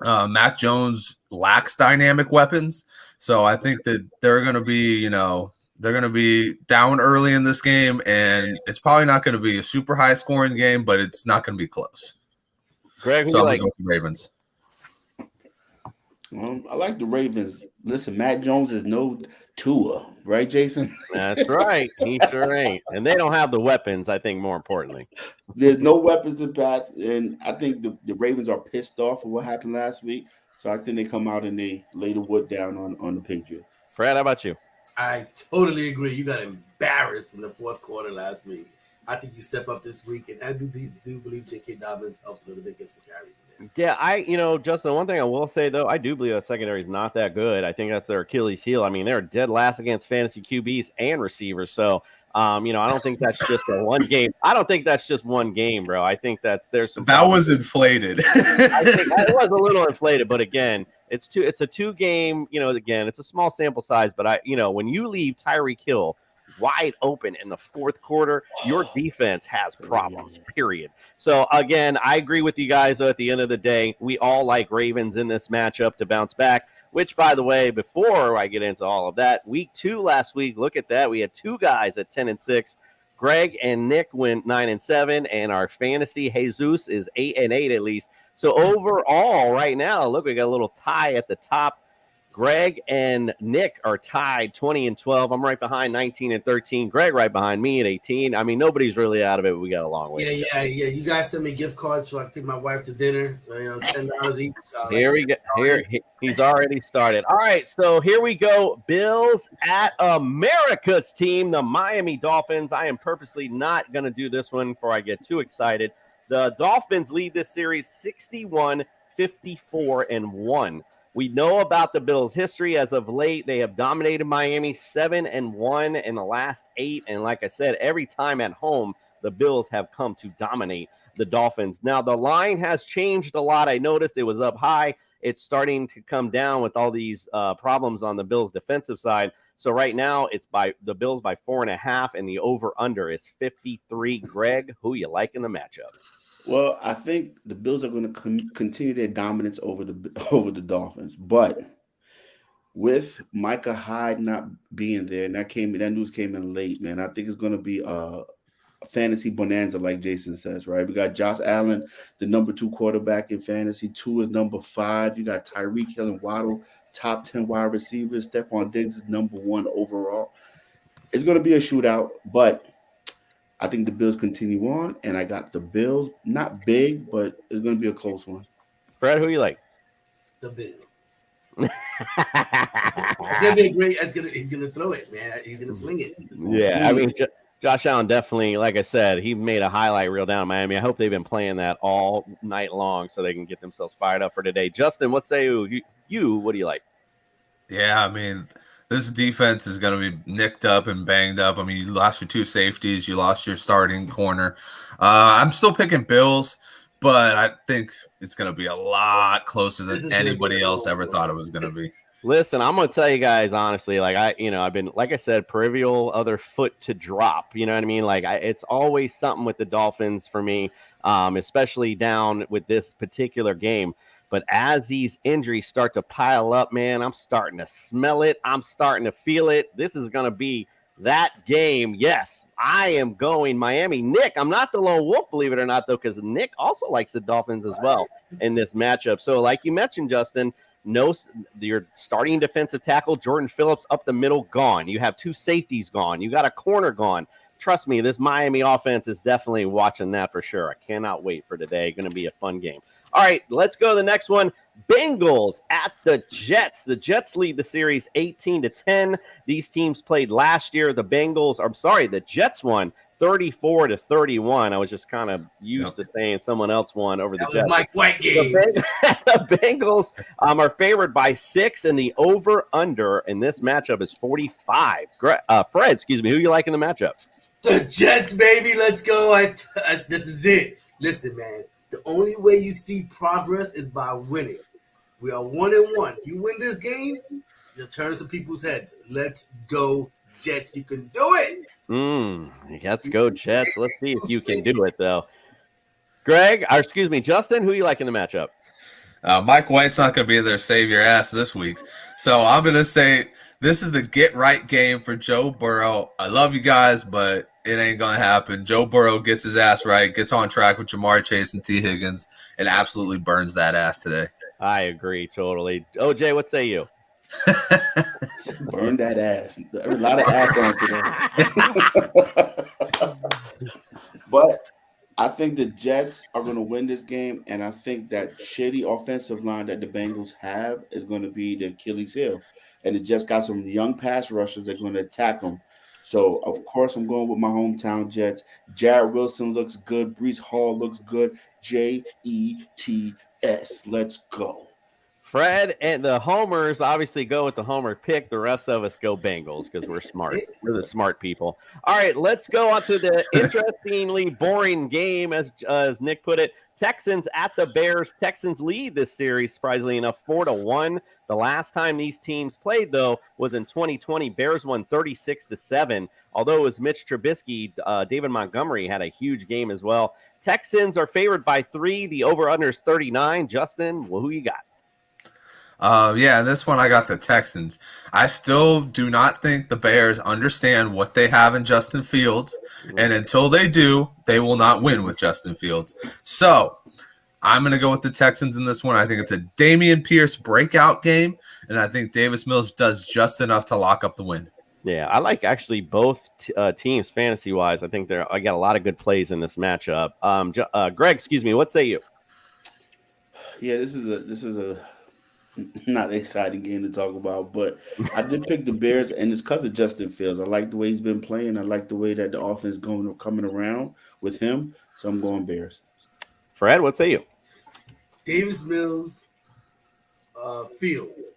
Mac Jones lacks dynamic weapons, so I think that they're going to be, they're going to be down early in this game, and it's probably not going to be a super high scoring game, but it's not going to be close. Greg, so I'm going to go with the Ravens. I like the Ravens. Listen, Mac Jones is no Tua, right, Jason? That's right. He sure ain't. And they don't have the weapons, I think, more importantly. There's no weapons in Pats, and I think the Ravens are pissed off of what happened last week. So I think they come out and they lay the wood down on the Patriots. Fred, how about you? I totally agree. You got embarrassed in the fourth quarter last week. I think you step up this week, and I do believe J.K. Dobbins helps a little bit, get some carries in there. Yeah, Justin, one thing I will say, though, I do believe that secondary is not that good. I think that's their Achilles heel. I mean, they're dead last against fantasy QBs and receivers. So, I don't think that's just a one game. I don't think that's just one game, bro. I think there's some. That was inflated. I think it was a little inflated, but again, it's a 2-game, again, it's a small sample size, but when you leave Tyreek Hill wide open in the fourth quarter, your defense has problems, period. So again, I agree with you guys, though. At the end of the day, we all like Ravens in this matchup to bounce back, which, by the way, before I get into all of that, week 2 last week, look at that. We had 2 guys at 10-6. Greg and Nick went 9-7, and our fantasy Jesus is 8-8 at least. So overall, right now, look, we got a little tie at the top. Greg and Nick are tied 20-12. I'm right behind 19-13. Greg right behind me at 18. I mean, nobody's really out of it, but we got a long way. Yeah. You guys send me gift cards so I can take my wife to dinner. $10 each. So here we go. He's already started. All right, so here we go. Bills at America's team, the Miami Dolphins. I am purposely not going to do this one before I get too excited. The Dolphins lead this series 61-54-1. We know about the Bills' history as of late. They have dominated Miami 7-1 in the last 8. And like I said, every time at home, the Bills have come to dominate the Dolphins. Now, the line has changed a lot. I noticed it was up high. It's starting to come down with all these problems on the Bills' defensive side. So right now, it's by the Bills by 4.5, and the over-under is 53. Greg, who you like in the matchup? Well, I think the Bills are going to continue their dominance over the Dolphins, but with Micah Hyde not being there, and that news came in late, man. I think it's going to be a fantasy bonanza, like Jason says, right? We got Josh Allen, the number 2 quarterback in fantasy. 2 is number 5. You got Tyreek Hill and Waddle, top 10 wide receivers. Stephon Diggs is number 1 overall. It's going to be a shootout, but I think the Bills continue on, and I got the Bills. Not big, but it's going to be a close one. Fred, who you like? The Bills. It's going to be a great – he's going to throw it, man. He's going to sling it. Yeah, I mean, Josh Allen definitely, like I said, he made a highlight reel down in Miami. I hope they've been playing that all night long so they can get themselves fired up for today. Justin, what say you? What do you like? Yeah, I mean – this defense is going to be nicked up and banged up. I mean, you lost your 2 safeties. You lost your starting corner. I'm still picking Bills, but I think it's going to be a lot closer than anybody else ever thought it was going to be. Listen, I'm going to tell you guys honestly, I've been, like I said, peripheral other foot to drop. You know what I mean? It's always something with the Dolphins for me, especially down with this particular game. But as these injuries start to pile up, man, I'm starting to smell it. I'm starting to feel it. This is going to be that game. Yes, I am going Miami. Nick, I'm not the lone wolf, believe it or not, though, because Nick also likes the Dolphins as well in this matchup. So, like you mentioned, Justin, your starting defensive tackle, Jordan Phillips, up the middle, gone. You have 2 safeties gone. You got a corner gone. Trust me, this Miami offense is definitely watching that for sure. I cannot wait for today. Going to be a fun game. All right, let's go to the next one. Bengals at the Jets. The Jets lead the series 18-10. These teams played last year. The Jets won 34-31. I was just kind of used to saying someone else won over the Jets. Mike White game. The Bengals are favored by 6, and the over-under in this matchup is 45. Fred, excuse me, who you like in the matchup? The Jets, baby. Let's go. This is it. Listen, man. The only way you see progress is by winning. We are 1-1. If you win this game, you'll turn some people's heads. Let's go, Jets. You can do it. Let's go, Jets. Let's see if you can do it, though. Justin, who you like in the matchup? Mike White's not going to be there to save your ass this week. So I'm going to say this is the get-right game for Joe Burrow. I love you guys, but it ain't going to happen. Joe Burrow gets his ass right, gets on track with Jamar Chase and T. Higgins, and absolutely burns that ass today. I agree totally. OJ, what say you? Burn that ass. There's a lot of ass on today. But I think the Jets are going to win this game, and I think that shitty offensive line that the Bengals have is going to be the Achilles heel. And the Jets got some young pass rushers that are going to attack them. So, of course, I'm going with my hometown Jets. Jarrett Wilson looks good. Breece Hall looks good. Jets. Let's go. Fred and the homers obviously go with the homer pick. The rest of us go Bengals because we're smart. We're the smart people. All right, let's go on to the interestingly boring game, as Nick put it. Texans at the Bears. Texans lead this series, surprisingly enough, 4-1. The last time these teams played, though, was in 2020. Bears won 36-7. Although it was Mitch Trubisky, David Montgomery had a huge game as well. Texans are favored by 3. The over-under is 39. Justin, who you got? This one I got the Texans. I still do not think the Bears understand what they have in Justin Fields, and until they do, they will not win with Justin Fields. So I'm going to go with the Texans in this one. I think it's a Dameon Pierce breakout game, and I think Davis Mills does just enough to lock up the win. Yeah, I like actually both teams fantasy-wise. I think I got a lot of good plays in this matchup. Greg, excuse me, what say you? Yeah, this is a not an exciting game to talk about, but I did pick the Bears, and it's because of Justin Fields. I like the way he's been playing. I like the way that the offense is coming around with him, so I'm going Bears. Fred, what say you? Davis Mills, Fields.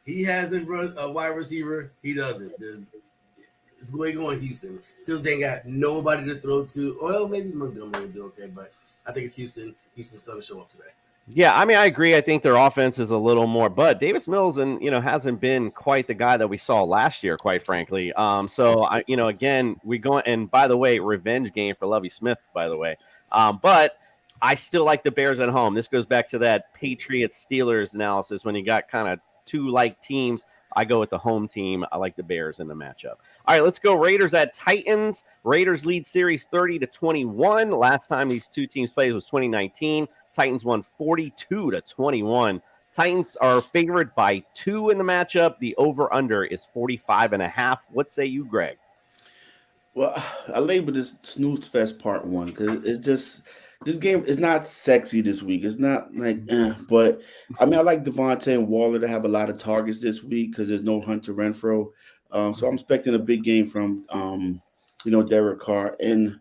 He hasn't run a wide receiver. He doesn't. It's going on Houston. Fields ain't got nobody to throw to. Well, maybe Montgomery will do okay, but I think it's Houston. Houston's going to show up today. Yeah, I mean, I agree. I think their offense is a little more, but Davis Mills hasn't been quite the guy that we saw last year, quite frankly. Again, we go, and by the way, revenge game for Lovie Smith, by the way. But I still like the Bears at home. This goes back to that Patriots Steelers analysis when you got kind of two like teams. I go with the home team. I like the Bears in the matchup. All right, let's go Raiders at Titans. Raiders lead series 30-21. Last time these two teams played was 2019. Titans won 42-21. Titans are favored by 2 in the matchup. The over-under is 45.5. What say you, Greg? Well, I labeled this Snooze Fest Part 1 because it's just this game is not sexy this week. It's not like, but I mean, I like Devontae and Waller to have a lot of targets this week because there's no Hunter Renfrow. So I'm expecting a big game from, Derek Carr. And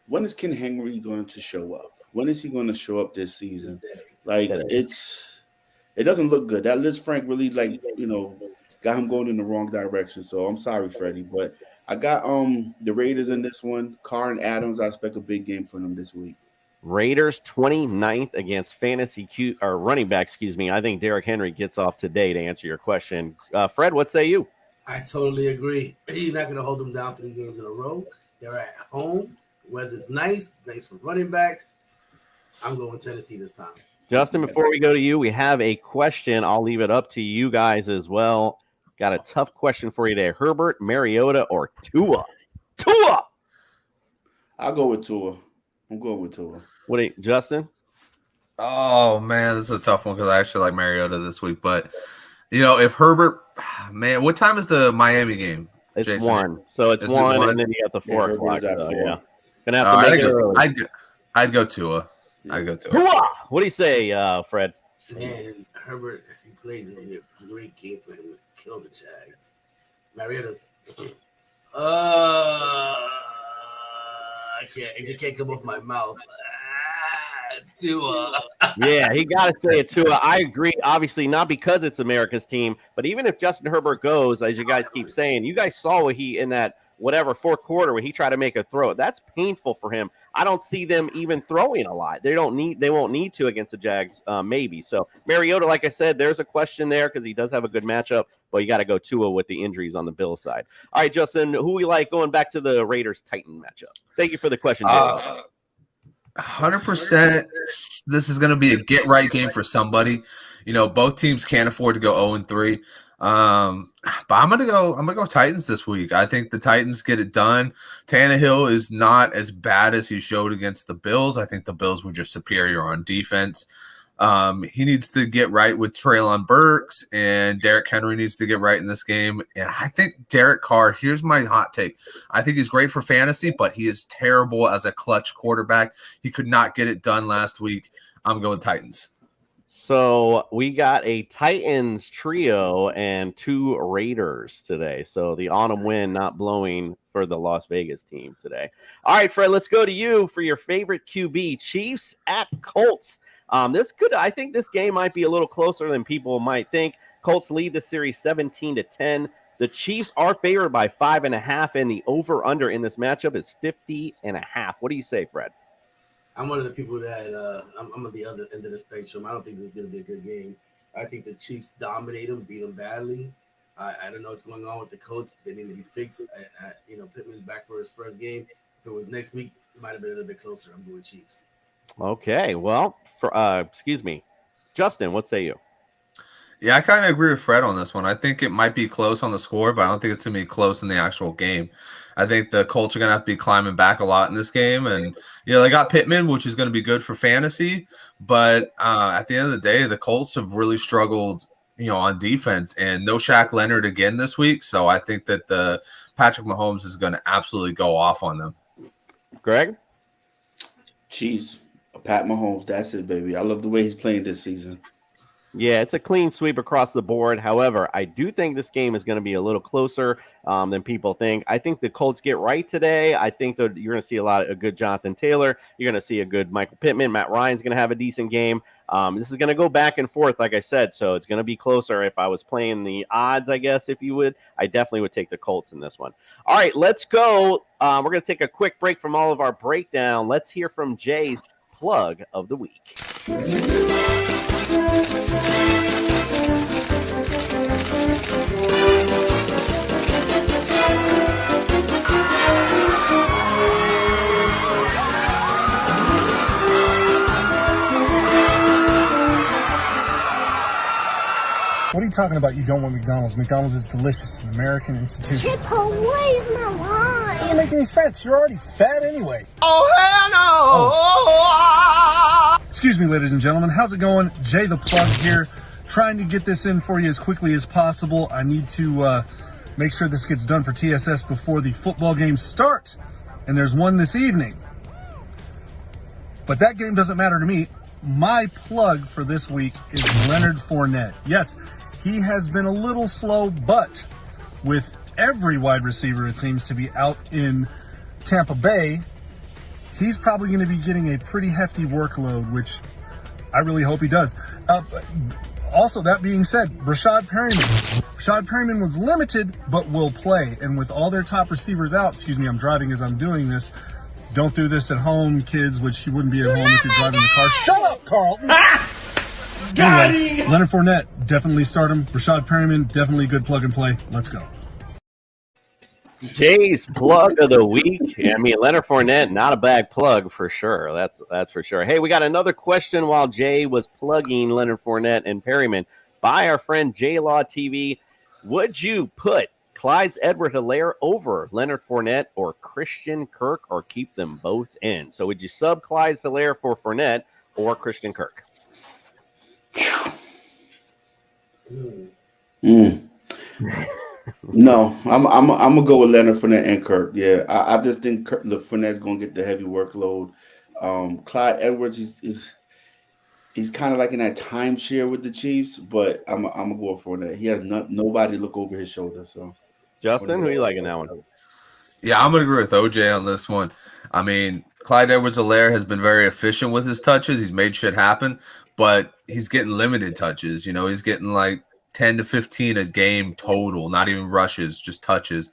when is Ken Henry going to show up? When is he going to show up this season? Like, it doesn't look good. That Liz Frank really, got him going in the wrong direction. So I'm sorry, Freddie, but I got the Raiders in this one. Carr and Adams, I expect a big game from them this week. Raiders 29th against fantasy running back, I think Derrick Henry gets off today to answer your question. Fred, what say you? I totally agree. You're not going to hold them down 3 games in a row. They're at home. Weather's nice for running backs. I'm going Tennessee this time. Justin, before we go to you, we have a question. I'll leave it up to you guys as well. Got a tough question for you today. Herbert, Mariota, or Tua? Tua! I'll go with Tua. I'm going with Tua. What do you, Justin? Oh man, this is a tough one because I actually like Mariota this week. But if Herbert, man, what time is the Miami game? It's Jason? 1. So it's 1, and then you got the 4 o'clock. At So, 4. yeah. Gonna have to make it early. I'd go Tua. I'd go Tua. Tua! What do you say, Fred? Man, Herbert, if he plays, it'll be a great game for him to kill the Jags. Mariota's, it can't come off my mouth. Tua. Yeah, he got to say it, Tua. I agree. Obviously, not because it's America's team, but even if Justin Herbert goes, as you guys keep saying, you guys saw what he in that fourth quarter when he tried to make a throw. That's painful for him. I don't see them even throwing a lot. They won't need to against the Jags, maybe. So Mariota, like I said, there's a question there because he does have a good matchup, but you got to go Tua with the injuries on the Bills side. All right, Justin, who we like going back to the Raiders-Titan matchup? Thank you for the question, Jay. 100%. This is going to be a get-right game for somebody. Both teams can't afford to go 0-3. But I'm gonna go Titans this week. I think the Titans get it done. Tannehill is not as bad as he showed against the Bills. I think the Bills were just superior on defense. He needs to get right with Treylon Burks, and Derrick Henry needs to get right in this game. And I think Derek Carr, here's my hot take. I think he's great for fantasy, but he is terrible as a clutch quarterback. He could not get it done last week. I'm going Titans. So we got a Titans trio and 2 Raiders today. So the autumn wind not blowing for the Las Vegas team today. All right, Fred, let's go to you for your favorite QB. Chiefs at Colts. I think this game might be a little closer than people might think. Colts lead the series 17-10. The Chiefs are favored by 5.5, and the over/under in this matchup is 50.5. What do you say, Fred? I'm one of the people that I'm on the other end of the spectrum. I don't think this is going to be a good game. I think the Chiefs dominate them, beat them badly. I don't know what's going on with the Colts. They need to be fixed. Pittman's back for his first game. If it was next week, it might have been a little bit closer. I'm going Chiefs. Okay, well, Justin, what say you? Yeah, I kind of agree with Fred on this one. I think it might be close on the score, but I don't think it's going to be close in the actual game. I think the Colts are going to have to be climbing back a lot in this game. And, they got Pittman, which is going to be good for fantasy. But at the end of the day, the Colts have really struggled, on defense. And no Shaq Leonard again this week. So I think that the Patrick Mahomes is going to absolutely go off on them. Greg? Chiefs. Pat Mahomes. That's it, baby. I love the way he's playing this season. Yeah, it's a clean sweep across the board. However, I do think this game is going to be a little closer than people think. I think the Colts get right today. I think that you're going to see a good Jonathan Taylor. You're going to see a good Michael Pittman. Matt Ryan's going to have a decent game. This is going to go back and forth, like I said, so it's going to be closer. If I was playing the odds, I guess, if you would, I definitely would take the Colts in this one. All right, let's go. We're going to take a quick break from all of our breakdown. Let's hear from Jay's plug of the week. What are you talking about? You don't want McDonald's. McDonald's is delicious. It's an American institution. Chick-fil-A is my life. Doesn't make any sense. You're already fat anyway. Oh, hell no! Oh. Excuse me, ladies and gentlemen. How's it going? Jay the Plug here. Trying to get this in for you as quickly as possible. I need to make sure this gets done for TSS before the football games start. And there's one this evening. But that game doesn't matter to me. My plug for this week is Leonard Fournette. Yes, he has been a little slow, but with every wide receiver, it seems to be out in Tampa Bay, he's probably going to be getting a pretty hefty workload, which I really hope he does. Also, that being said, Rashad Perryman was limited, but will play. And with all their top receivers out, excuse me, I'm driving as I'm doing this. Don't do this at home, kids, which you wouldn't be at home if you're driving the car. Shut up, Carlton! Anyway, Leonard Fournette, definitely start him. Rashad Perryman, definitely a good plug and play. Let's go. Jay's plug of the week. I mean, Leonard Fournette, not a bad plug for sure. That's for sure. Hey, we got another question while Jay was plugging Leonard Fournette and Perryman by our friend J Law TV. Would you put Clyde's Edward-Helaire over Leonard Fournette or Christian Kirk, or keep them both in? So would you sub Clyde's Helaire for Fournette or Christian Kirk? No, I'm gonna go with Leonard Fournette and Kirk. Yeah, I just think Fournette's gonna get the heavy workload. Clyde Edwards he's kind of like in that timeshare with the Chiefs, but I'm gonna go for that. He has nobody to look over his shoulder. So, Justin, who you like in that one? Yeah, I'm gonna agree with OJ on this one. I mean, Clyde Edwards-Helaire has been very efficient with his touches. He's made shit happen, but he's getting limited touches. You know, he's getting like 10 to 15 a game total, not even rushes, just touches.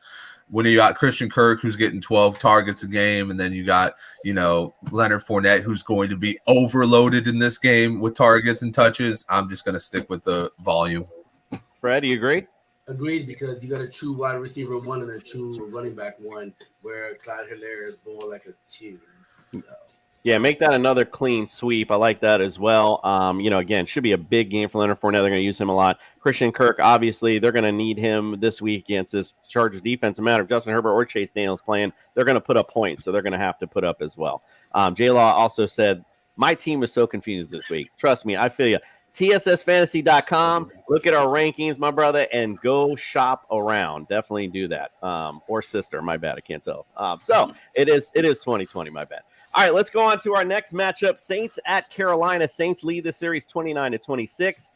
When you got Christian Kirk, who's getting 12 targets a game, and then you got, Leonard Fournette, who's going to be overloaded in this game with targets and touches, I'm just going to stick with the volume. Fred, do you agree? Agreed, because you got a true wide receiver 1 and a true running back 1, where Clyde Helaire is more like a 2. So. Yeah, make that another clean sweep. I like that as well. Again, should be a big game for Leonard Fournette. They're going to use him a lot. Christian Kirk, obviously, they're going to need him this week against this Chargers defense. No matter if Justin Herbert or Chase Daniels playing, they're going to put up points, so they're going to have to put up as well. J-Law also said, my team was so confused this week. Trust me, I feel you. TSSFantasy.com. Look at our rankings, my brother, and go shop around. Definitely do that. Or sister, my bad. I can't tell. So it is 2020, my bad. All right, let's go on to our next matchup. Saints at Carolina. Saints lead the series 29-26.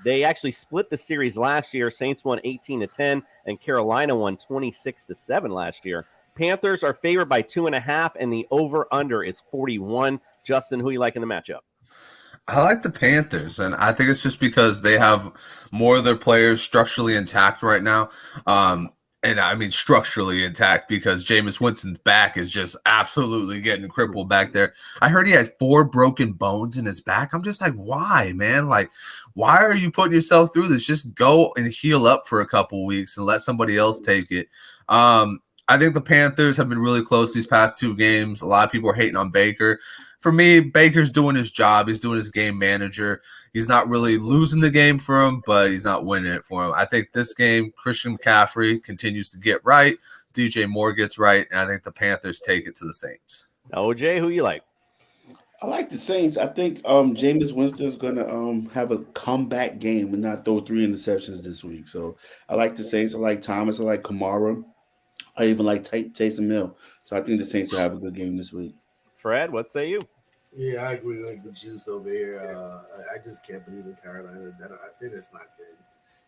They actually split the series last year. Saints won 18-10, and Carolina won 26-7 last year. Panthers are favored by 2.5, and the over/under is 41. Justin, who you like in the matchup? I like the Panthers, and I think it's just because they have more of their players structurally intact right now. And I mean structurally intact because Jameis Winston's back is just absolutely getting crippled back there. I heard he had 4 broken bones in his back. I'm just like, why, man? Like, why are you putting yourself through this? Just go and heal up for a couple weeks and let somebody else take it. I think the Panthers have been really close these past 2 games. A lot of people are hating on Baker. For me, Baker's doing his job. He's doing his game manager. He's not really losing the game for him, but he's not winning it for him. I think this game, Christian McCaffrey continues to get right. DJ Moore gets right, and I think the Panthers take it to the Saints. OJ, who you like? I like the Saints. I think Jameis Winston is going to have a comeback game and not throw 3 interceptions this week. So I like the Saints. I like Thomas. I like Kamara. I even like Taysom Hill. So I think the Saints will have a good game this week. Fred, what say you? Yeah, I agree with the juice over here. I just can't believe in Carolina. I think it's not good.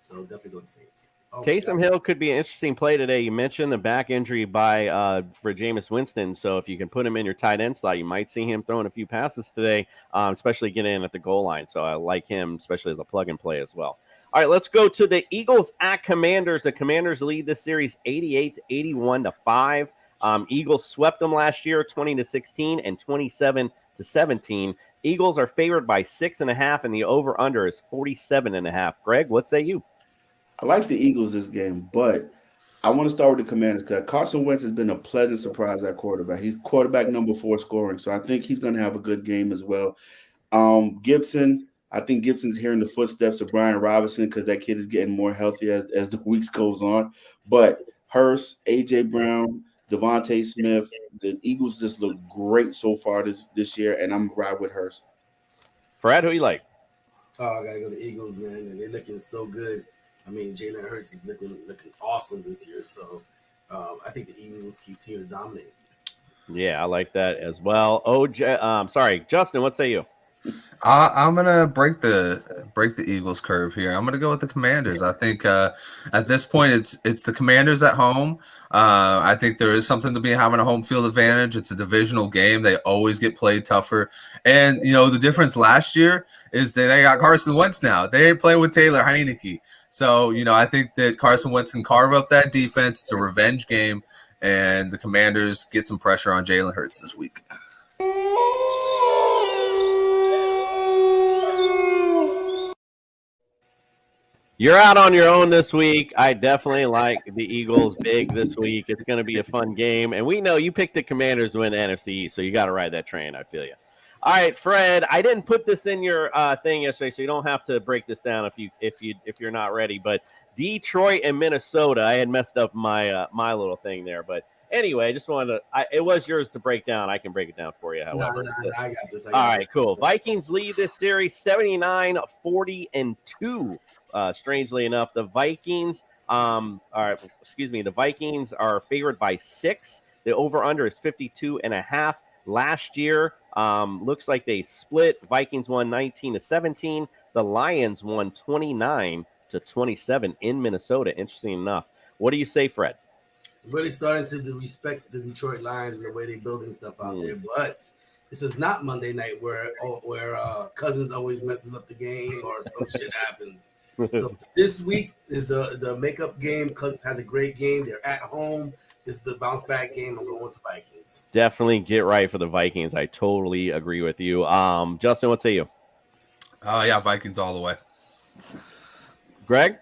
So definitely go to Saints. Taysom Hill could be an interesting play today. You mentioned the back injury for Jameis Winston. So if you can put him in your tight end slot, you might see him throwing a few passes today, especially getting in at the goal line. So I like him, especially as a plug and play as well. All right, let's go to the Eagles at Commanders. The Commanders lead this series 88-81-5. Eagles swept them last year 20-16 and 27-17. Eagles are favored by 6.5, and the over/under is 47.5. Greg, what say you? I like the Eagles this game, but I want to start with the Commanders because Carson Wentz has been a pleasant surprise at quarterback. He's quarterback number 4 scoring, so I think he's going to have a good game as well. Gibson, I think Gibson's hearing the footsteps of Brian Robinson because that kid is getting more healthy as the weeks goes on. But Hurst, A.J. Brown, Devontae Smith, the Eagles just look great so far this year, and I'm right with Hurst. Fred, who you like? Oh, I got to go to Eagles, man. And they're looking so good. I mean, Jalen Hurts is looking awesome this year. So I think the Eagles continue to dominate. Yeah, I like that as well. Justin, what say you? I'm gonna break the Eagles curve here. I'm gonna go with the Commanders. I think at this point it's the Commanders at home. I think there is something to be having a home field advantage. It's a divisional game. They always get played tougher. And the difference last year is that they got Carson Wentz now. They ain't playing with Taylor Heineke. So I think that Carson Wentz can carve up that defense. It's a revenge game, and the Commanders get some pressure on Jalen Hurts this week. You're out on your own this week. I definitely like the Eagles big this week. It's going to be a fun game. And we know you picked the Commanders to win the NFC East, so you got to ride that train. I feel you. All right, Fred. I didn't put this in your thing yesterday, so you don't have to break this down if you're not ready. But Detroit and Minnesota, I had messed up my little thing there, but anyway, I just wanted to. It was yours to break down. I can break it down for you, however. No, I got this. All right, cool. Vikings lead this series 79-40-2. Strangely enough, the Vikings the Vikings are favored by 6. The over-under is 52.5. Last year, looks like they split. Vikings won 19-17. The Lions won 29-27 in Minnesota. Interesting enough. What do you say, Fred? Really starting to respect the Detroit Lions and the way they're building stuff out there, but this is not Monday night where Cousins always messes up the game or some shit happens. So this week is the makeup game. Cousins has a great game. They're at home. This is the bounce back game. I'm going with the Vikings. Definitely get right for the Vikings. I totally agree with you. Justin, what say you? Yeah, Vikings all the way. Greg?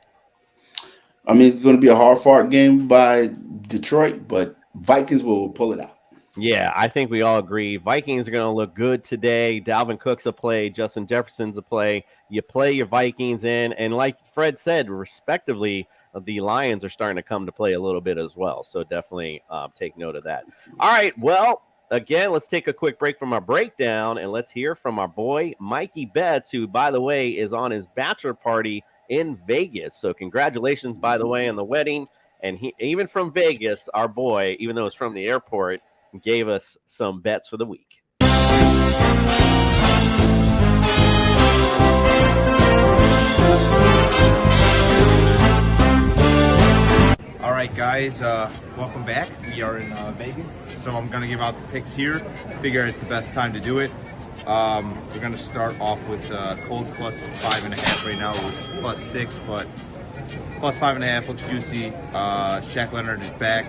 I mean, it's going to be a hard-fought game by Detroit, but Vikings will pull it out. Yeah, I think we all agree. Vikings are going to look good today. Dalvin Cook's a play. Justin Jefferson's a play. You play your Vikings in. And like Fred said, respectively, the Lions are starting to come to play a little bit as well. So definitely take note of that. All right, well, again, let's take a quick break from our breakdown, and let's hear from our boy, Mikey Bets, who, by the way, is on his bachelor party in Vegas. So congratulations, by the way, on the wedding. And he, even from Vegas, our boy, even though it's from the airport, gave us some bets for the week. All right, guys, welcome back. We are in Vegas, so I'm going to give out the picks here. Figure it's the best time to do it. We're going to start off with Colts plus 5.5 right now. It was plus 6, but plus 5.5 looks juicy. Shaq Leonard is back.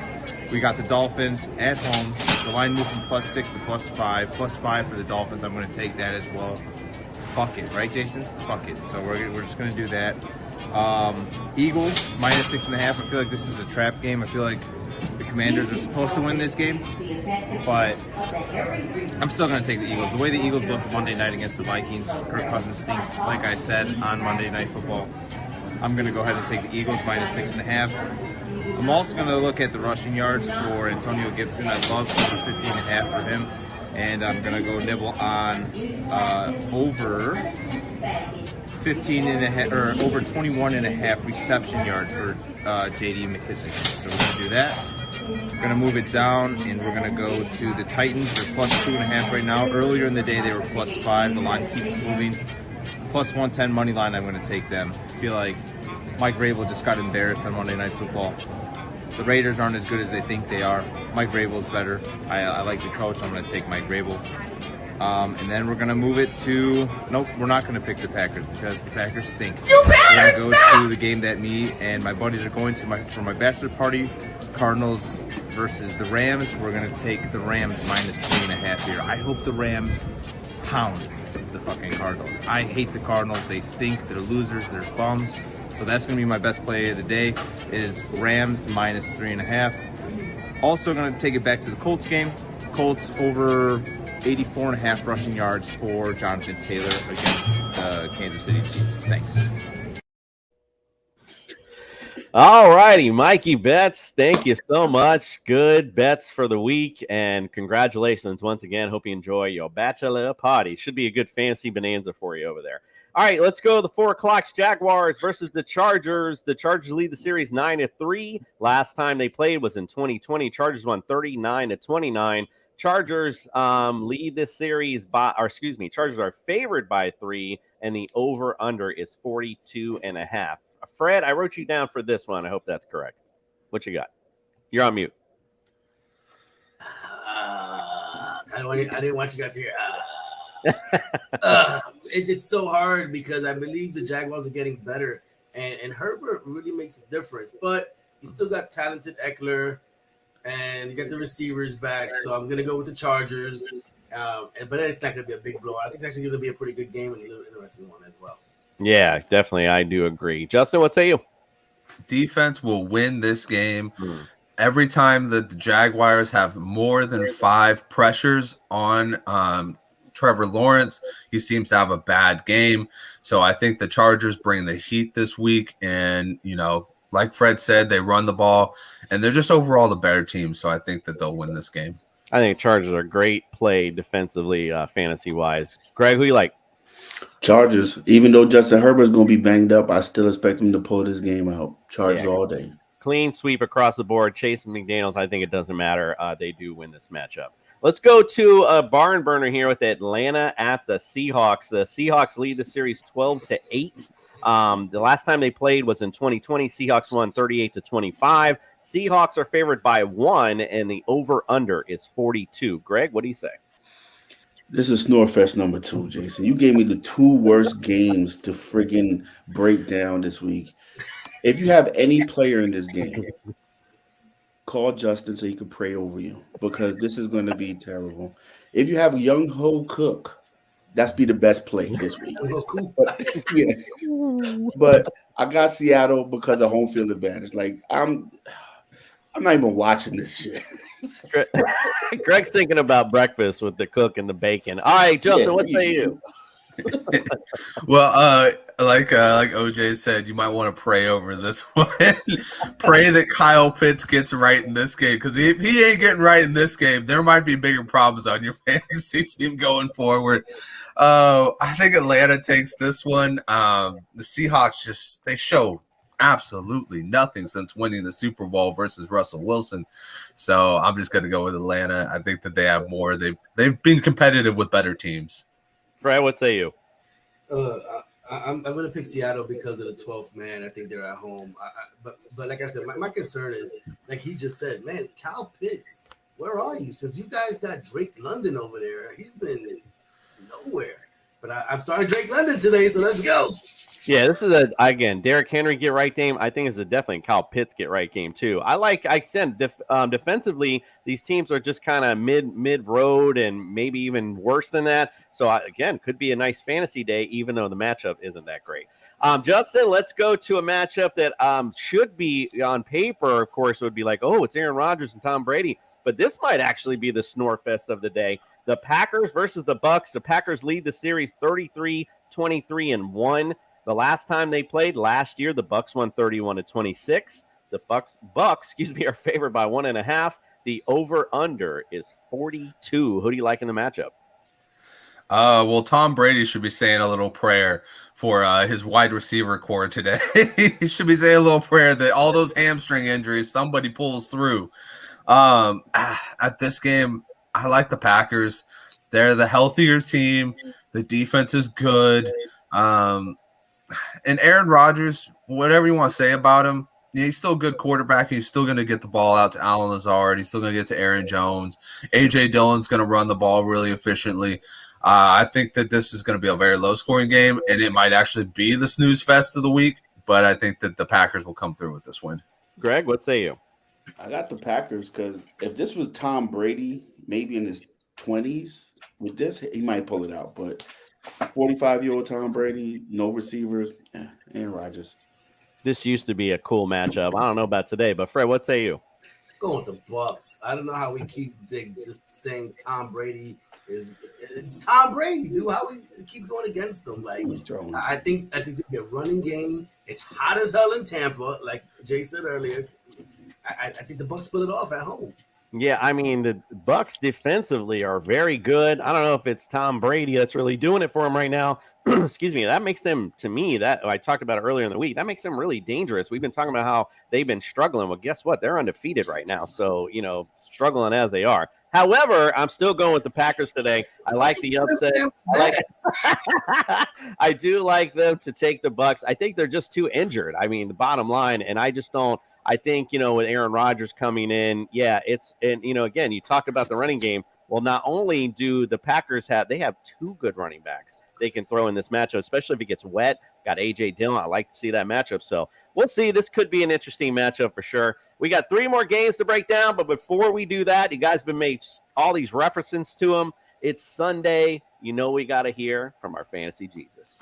We got the Dolphins at home. The line moved from plus 6 to plus 5. Plus 5 for the Dolphins. I'm going to take that as well. Fuck it, right, Jason? Fuck it. So we're just going to do that. Eagles minus 6.5. I feel like this is a trap game. I feel like the Commanders are supposed to win this game, but I'm still going to take the Eagles. The way the Eagles looked Monday night against the Vikings, Kirk Cousins stinks, like I said, on Monday Night Football. I'm going to go ahead and take the Eagles minus 6.5. I'm also going to look at the rushing yards for Antonio Gibson. I love over 15.5 for him. And I'm going to go nibble on over 15.5 or over 21.5 reception yards for J.D. McKissick. So we're going to do that. We're going to move it down, and we're going to go to the Titans. They're plus 2.5 right now. Earlier in the day, they were plus 5. The line keeps moving. Plus 110 money line, I'm going to take them. I feel like Mike Vrabel just got embarrassed on Monday Night Football. The Raiders aren't as good as they think they are. Mike Vrabel's better. I like the coach. I'm going to take Mike Vrabel. And then we're going to move it to... Nope, we're not going to pick the Packers because the Packers stink. We're going to go to the game that me and my buddies are going to for my bachelor party. Cardinals versus the Rams. We're going to take the Rams minus 3.5 here. I hope the Rams pound the fucking Cardinals. I hate the Cardinals. They stink. They're losers. They're bums. So that's going to be my best play of the day is Rams minus 3.5. Also going to take it back to the Colts game. Colts over 84.5 rushing yards for Jonathan Taylor against the Kansas City Chiefs. Thanks. All righty, Mikey Bets, thank you so much. Good bets for the week, and congratulations once again. Hope you enjoy your bachelor party. Should be a good fancy bonanza for you over there. All right, let's go to the 4 o'clock. Jaguars versus the Chargers. The Chargers lead the series 9-3. Last time they played was in 2020. Chargers won 39-29. Chargers lead this series Chargers are favored by 3, and the over-under is 42.5. Fred, I wrote you down for this one. I hope that's correct. What you got? You're on mute. I didn't want you guys to hear. It's so hard because I believe the Jaguars are getting better, and Herbert really makes a difference. But you still got talented Eckler, and you got the receivers back. So I'm going to go with the Chargers. But it's not going to be a big blowout. I think it's actually going to be a pretty good game and a little interesting one as well. Yeah, definitely. I do agree. Justin, what say you? Defense will win this game. Every time that the Jaguars have more than 5 pressures on Trevor Lawrence, he seems to have a bad game. So I think the Chargers bring the heat this week. And, like Fred said, they run the ball, and they're just overall the better team. So I think that they'll win this game. I think Chargers are a great play defensively, fantasy-wise. Greg, who you like? Chargers. Even though Justin Herbert's going to be banged up, I still expect him to pull this game out. Chargers all day. Clean sweep across the board. Chase McDaniels, I think it doesn't matter. They do win this matchup. Let's go to a barn burner here with Atlanta at the Seahawks. The Seahawks lead the series 12-8. The last time they played was in 2020. Seahawks won 38-25. Seahawks are favored by 1, and the over-under is 42. Greg, what do you say? This is Snorefest number 2, Jason. You gave me the 2 worst games to friggin' break down this week. If you have any player in this game, call Justin so he can pray over you, because this is going to be terrible. If you have Young Ho Cook, that's be the best play this week. But I got Seattle because of home field advantage. Like I'm not even watching this shit. Greg's thinking about breakfast with the cook and the bacon. All right, Justin, what say you? Well, like OJ said, you might want to pray over this one. Pray that Kyle Pitts gets right in this game, because if he ain't getting right in this game, there might be bigger problems on your fantasy team going forward. I think Atlanta takes this one. The Seahawks they show absolutely nothing since winning the Super Bowl versus Russell Wilson. So I'm just going to go with Atlanta. I think that they have more. They've been competitive with better teams. Fred, what say you? I'm going to pick Seattle because of the 12th man. I think they're at home. But like I said, my concern is, like he just said, man, Kyle Pitts, where are you? Since you guys got Drake London over there, he's been nowhere. But I'm sorry, Drake London today, so let's go. Yeah, this is again, Derrick Henry get right game. I think it's definitely Kyle Pitts get right game too. I said defensively, these teams are just kind of mid road and maybe even worse than that. So again, could be a nice fantasy day, even though the matchup isn't that great. Justin, let's go to a matchup that should be on paper, of course, would be like, oh, it's Aaron Rodgers and Tom Brady. But this might actually be the snore fest of the day. The Packers versus the Bucs. The Packers lead the series 33-23-1. The last time they played last year, the Bucs won 31-26. The Bucs, are favored by 1.5. The over/under is 42. Who do you like in the matchup? Well, Tom Brady should be saying a little prayer for his wide receiver core today. He should be saying a little prayer that all those hamstring injuries, somebody pulls through. At this game, I like the Packers. They're the healthier team. The defense is good. And Aaron Rodgers, whatever you want to say about him, he's still a good quarterback. He's still going to get the ball out to Allen Lazard. He's still going to get to Aaron Jones. A.J. Dillon's going to run the ball really efficiently. I think that this is going to be a very low-scoring game, and it might actually be the snooze fest of the week, but I think that the Packers will come through with this win. Greg, what say you? I got the Packers because if this was Tom Brady, maybe in his 20s, with this, he might pull it out, but 45-year-old Tom Brady, no receivers, Aaron Rodgers. This used to be a cool matchup. I don't know about today, but Fred, what say you? Going with the Bucs. I don't know how we keep just saying Tom Brady it's Tom Brady, dude. How we keep going against them? Like I think there'll be a running game. It's hot as hell in Tampa, like Jay said earlier. I think the Bucs pull it off at home. Yeah, I mean, the Bucs defensively are very good. I don't know if it's Tom Brady that's really doing it for him right now. Excuse me. That makes them, to me, that I talked about it earlier in the week, that makes them really dangerous. We've been talking about how they've been struggling. Well, guess what? They're undefeated right now. So, struggling as they are. However, I'm still going with the Packers today. I like the upset. I do like them to take the Bucs. I think they're just too injured. I mean, the bottom line, and I just don't. I think, with Aaron Rodgers coming in, again, you talk about the running game. Well, not only do the Packers have 2 good running backs they can throw in this matchup, especially if it gets wet. Got A.J. Dillon. I like to see that matchup. So we'll see. This could be an interesting matchup for sure. We got 3 more games to break down, but before we do that, you guys been made all these references to them. It's Sunday. We got to hear from our fantasy Jesus.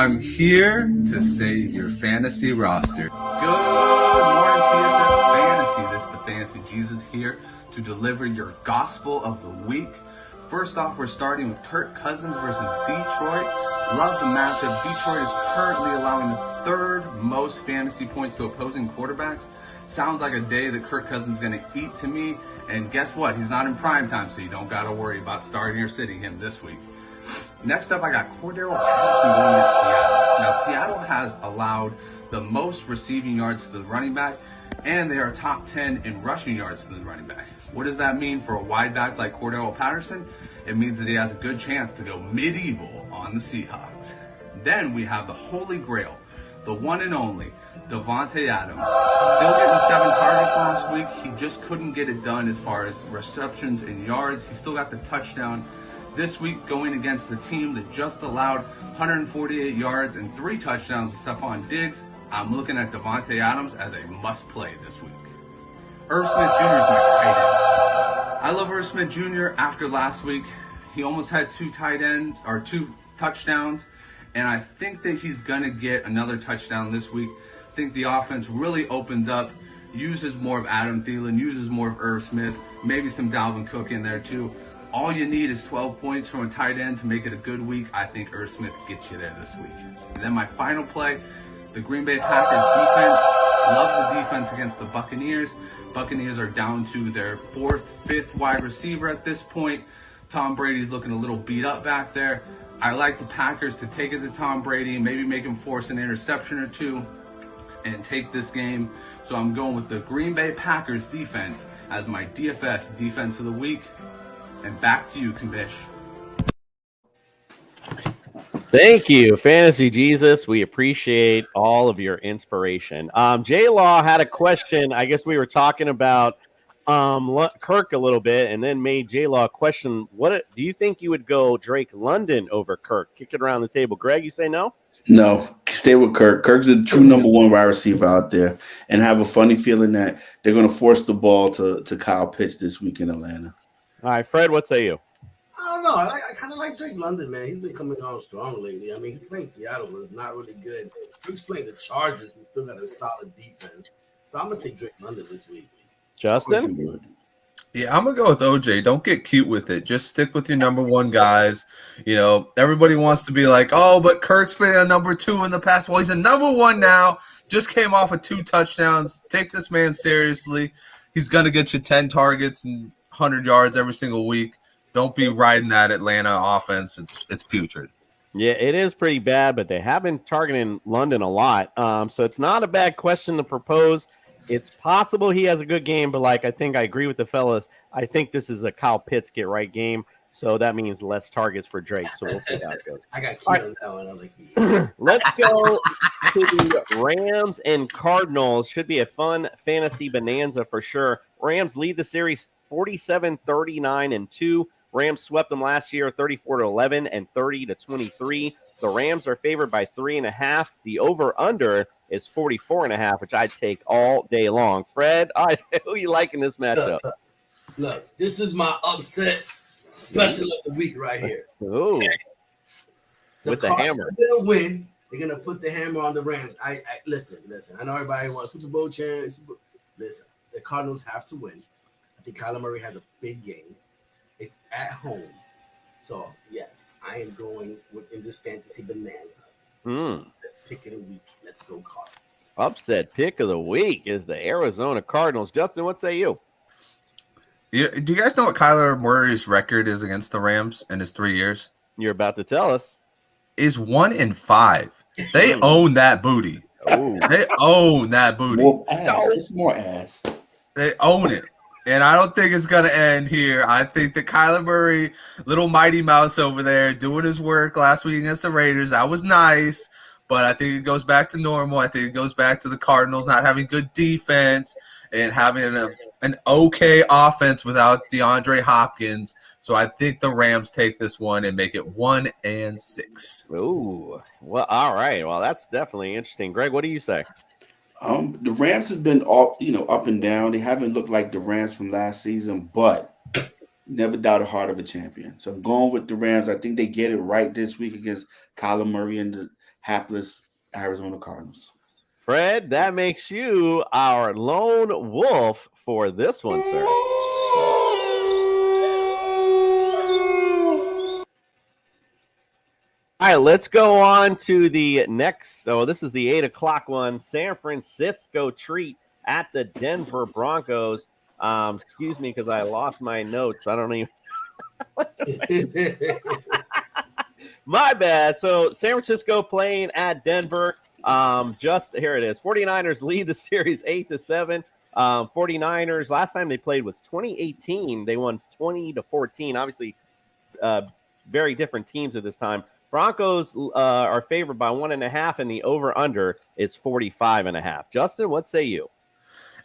I'm here to save your fantasy roster. Good morning, TSS Fantasy. This is the Fantasy Jesus here to deliver your gospel of the week. First off, we're starting with Kirk Cousins versus Detroit. Love the matchup. Detroit is currently allowing the third most fantasy points to opposing quarterbacks. Sounds like a day that Kirk Cousins is going to eat to me. And guess what? He's not in prime time, so you don't got to worry about starting or sitting him this week. Next up, I got Cordero Patterson going to Seattle. Now, Seattle has allowed the most receiving yards to the running back, and they are top 10 in rushing yards to the running back. What does that mean for a wide back like Cordero Patterson? It means that he has a good chance to go medieval on the Seahawks. Then we have the Holy Grail, the one and only Davante Adams. Still getting 7 targets last week. He just couldn't get it done as far as receptions and yards. He still got the touchdown this week going against the team that just allowed 148 yards and 3 touchdowns to Stephon Diggs. I'm looking at Davante Adams as a must-play this week. Irv Smith Jr. is my tight end. I love Irv Smith Jr. after last week. He almost had 2 touchdowns, and I think that he's going to get another touchdown this week. I think the offense really opens up, uses more of Adam Thielen, uses more of Irv Smith, maybe some Dalvin Cook in there too. All you need is 12 points from a tight end to make it a good week. I think Irv Smith gets you there this week. And then my final play, the Green Bay Packers defense. Love the defense against the Buccaneers. Buccaneers are down to their 4th, 5th wide receiver at this point. Tom Brady's looking a little beat up back there. I like the Packers to take it to Tom Brady, maybe make him force an interception or 2 and take this game. So I'm going with the Green Bay Packers defense as my DFS defense of the week. And back to you, Kambish. Thank you, Fantasy Jesus. We appreciate all of your inspiration. J-Law had a question. I guess we were talking about Kirk a little bit, and then made J-Law question, what do you think you would go Drake London over Kirk? Kick it around the table. Greg, you say no? No, stay with Kirk. Kirk's the true number 1 wide receiver out there, and have a funny feeling that they're going to force the ball to Kyle Pitts this week in Atlanta. All right, Fred, what say you? I don't know. I kind of like Drake London, man. He's been coming on strong lately. I mean, he playing Seattle was not really good. He's playing the Chargers, who still got a solid defense. So I'm going to take Drake London this week. Justin? Yeah, I'm going to go with OJ. Don't get cute with it. Just stick with your number 1 guys. You know, everybody wants to be like, oh, but Kirk's been a number 2 in the past. Well, he's a number 1 now. Just came off of 2 touchdowns. Take this man seriously. He's going to get you 10 targets and 100 yards every single week. Don't be riding that Atlanta offense. It's putrid. Yeah, it is pretty bad, but they have been targeting London a lot. So it's not a bad question to propose. It's possible he has a good game, but I think I agree with the fellas. I think this is a Kyle Pitts get right game. So that means less targets for Drake. So we'll see how it goes. I got cute on that one. I'm like, yeah. Let's go to the Rams and Cardinals. Should be a fun fantasy bonanza for sure. Rams lead the series 47-39-2. Rams swept them last year 34-11 and 30-23. The Rams are favored by 3.5. The over-under is 44.5, which I'd take all day long. Fred, who are you liking this matchup? Look, this is my upset special of the week right here. Ooh. With the hammer. They're going to win. They're going to put the hammer on the Rams. Listen. I know everybody wants Super Bowl chance. Listen, the Cardinals have to win. I think Kyler Murray has a big game. It's at home. So, yes, I am going in this fantasy bonanza. Pick of the week. Let's go Cardinals. Upset pick of the week is the Arizona Cardinals. Justin, what say you? Yeah, do you guys know what Kyler Murray's record is against the Rams in his 3 years? You're about to tell us. Is 1-5. They own that booty. Ooh. They own that booty. More ass. It's more ass. They own it. And I don't think it's going to end here. I think that Kyler Murray, little Mighty Mouse over there, doing his work last week against the Raiders, that was nice. But I think it goes back to normal. I think it goes back to the Cardinals not having good defense and having an okay offense without DeAndre Hopkins. So I think the Rams take this one and make it 1-6. Ooh. Well, all right. Well, that's definitely interesting. Greg, what do you say? The Rams have been all up and down. They haven't looked like the Rams from last season, but never doubt a heart of a champion. So I'm going with the Rams. I think they get it right this week against Kyler Murray and hapless Arizona Cardinals. Fred, that makes you our lone wolf for this one, sir. All right, let's go on to the next. So this is the 8 o'clock one. San Francisco treat at the Denver Broncos. Excuse me, because I lost my notes. I don't even. My bad. So San Francisco playing at Denver. Just here it is. 49ers lead the series 8-7. 49ers, last time they played was 2018. They won 20-14. Obviously, very different teams at this time. Broncos are favored by 1.5, and the over-under is 45.5. Justin, what say you?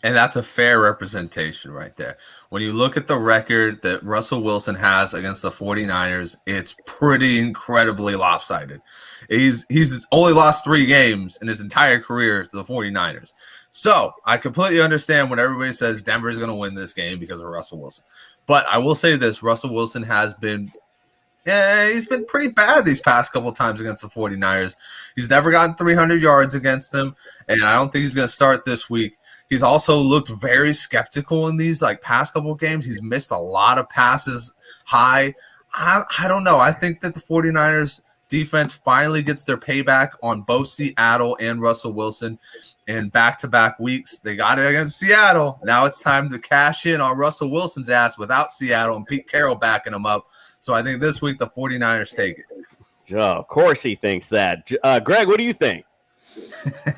And that's a fair representation right there. When you look at the record that Russell Wilson has against the 49ers, it's pretty incredibly lopsided. He's only lost 3 games in his entire career to the 49ers. So I completely understand when everybody says Denver is going to win this game because of Russell Wilson. But I will say this, Russell Wilson has been he's been pretty bad these past couple of times against the 49ers. He's never gotten 300 yards against them, and I don't think he's going to start this week. He's also looked very skeptical in these past couple of games. He's missed a lot of passes high. I don't know. I think that the 49ers defense finally gets their payback on both Seattle and Russell Wilson in back-to-back weeks. They got it against Seattle. Now it's time to cash in on Russell Wilson's ass without Seattle and Pete Carroll backing him up. So I think this week the 49ers take it. Oh, of course he thinks that. Greg, what do you think?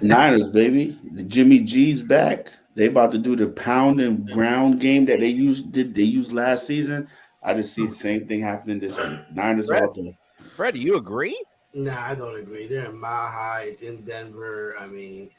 Niners, baby. The Jimmy G's back. They about to do the pound and ground game that they used last season. I just see the same thing happening this week. Niners all day. Fred, do you agree? Nah, I don't agree. They're in Mile High. It's in Denver. I mean,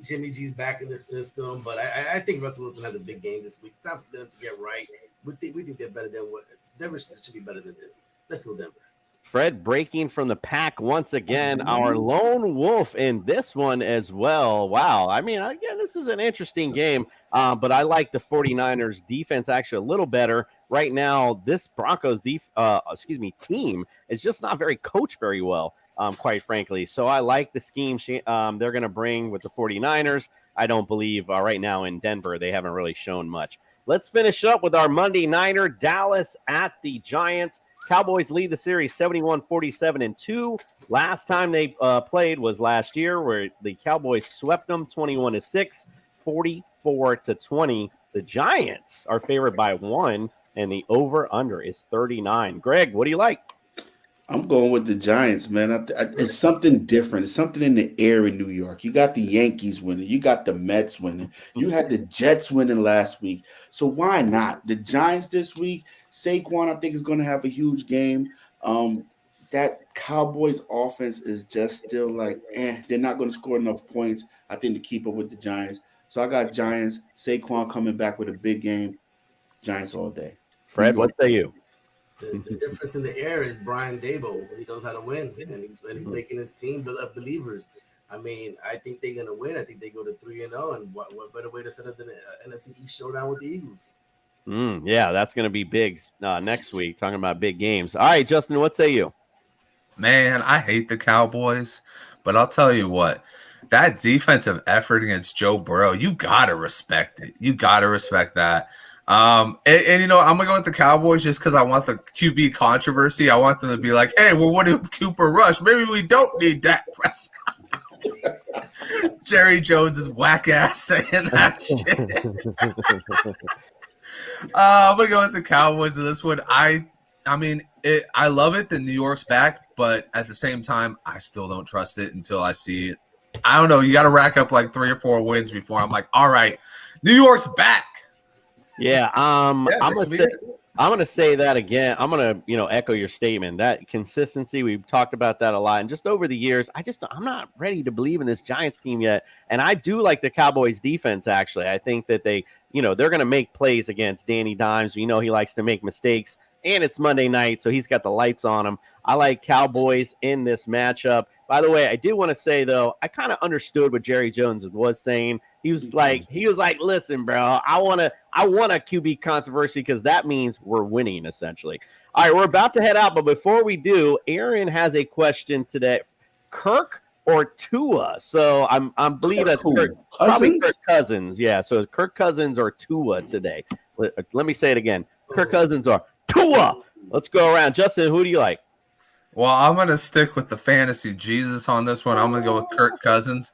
Jimmy G's back in the system, but I think Russell Wilson has a big game this week. It's time for them to get right. We think they're better than what Denver should be better than this. Let's go Denver. Fred breaking from the pack once again, our lone wolf in this one as well. Wow. I mean, again, this is an interesting game, but I like the 49ers defense actually a little better. Right now, this Broncos team is just not very coached very well, quite frankly. So I like the scheme they're going to bring with the 49ers. I don't believe right now in Denver, they haven't really shown much. Let's finish up with our Monday Nighter, Dallas at the Giants. Cowboys lead the series 71-47-2. Last time they played was last year, where the Cowboys swept them 21-6, 44-20. The Giants are favored by 1, and the over/under is 39. Greg, what do you like? I'm going with the Giants, man. It's something different. It's something in the air in New York. You got the Yankees winning. You got the Mets winning. You had the Jets winning last week. So why not? The Giants this week, Saquon, I think, is going to have a huge game. That Cowboys offense is just still they're not going to score enough points, I think, to keep up with the Giants. So I got Giants. Saquon coming back with a big game. Giants all day. Fred, what say you? The difference in the air is Brian Daboll. He knows how to win, and he's making his team of believers. I mean, I think they're going to win. I think they go to 3-0, and what better way to set up than an NFC East showdown with the Eagles? Yeah, that's going to be big next week, talking about big games. All right, Justin, what say you? Man, I hate the Cowboys, but I'll tell you what. That defensive effort against Joe Burrow, you got to respect it. You got to respect that. And I'm going to go with the Cowboys just because I want the QB controversy. I want them to be like, hey, we're winning with Cooper Rush. Maybe we don't need Dak Prescott. Jerry Jones is whack ass saying that shit. I'm going to go with the Cowboys in this one. I love it that New York's back, but at the same time, I still don't trust it until I see it. I don't know. You got to rack up 3 or 4 wins before I'm like, all right, New York's back. Yeah, I'm gonna say that again. I'm gonna echo your statement. That consistency, we've talked about that a lot, and just over the years, I'm not ready to believe in this Giants team yet. And I do like the Cowboys defense. Actually, I think that they're gonna make plays against Danny Dimes. We know he likes to make mistakes, and it's Monday night, so he's got the lights on him. I like Cowboys in this matchup. By the way, I do want to say, though, I kind of understood what Jerry Jones was saying. He was like, listen, bro, I want a QB controversy because that means we're winning, essentially. All right, we're about to head out, but before we do, Aaron has a question today Kirk or Tua. So I believe that's Kirk, probably Kirk Cousins. Yeah, so Kirk Cousins or Tua today. Let me say it again. Kirk Cousins or Tua. Let's go around. Justin, who do you like? Well, I'm going to stick with the fantasy Jesus on this one. I'm going to go with Kirk Cousins.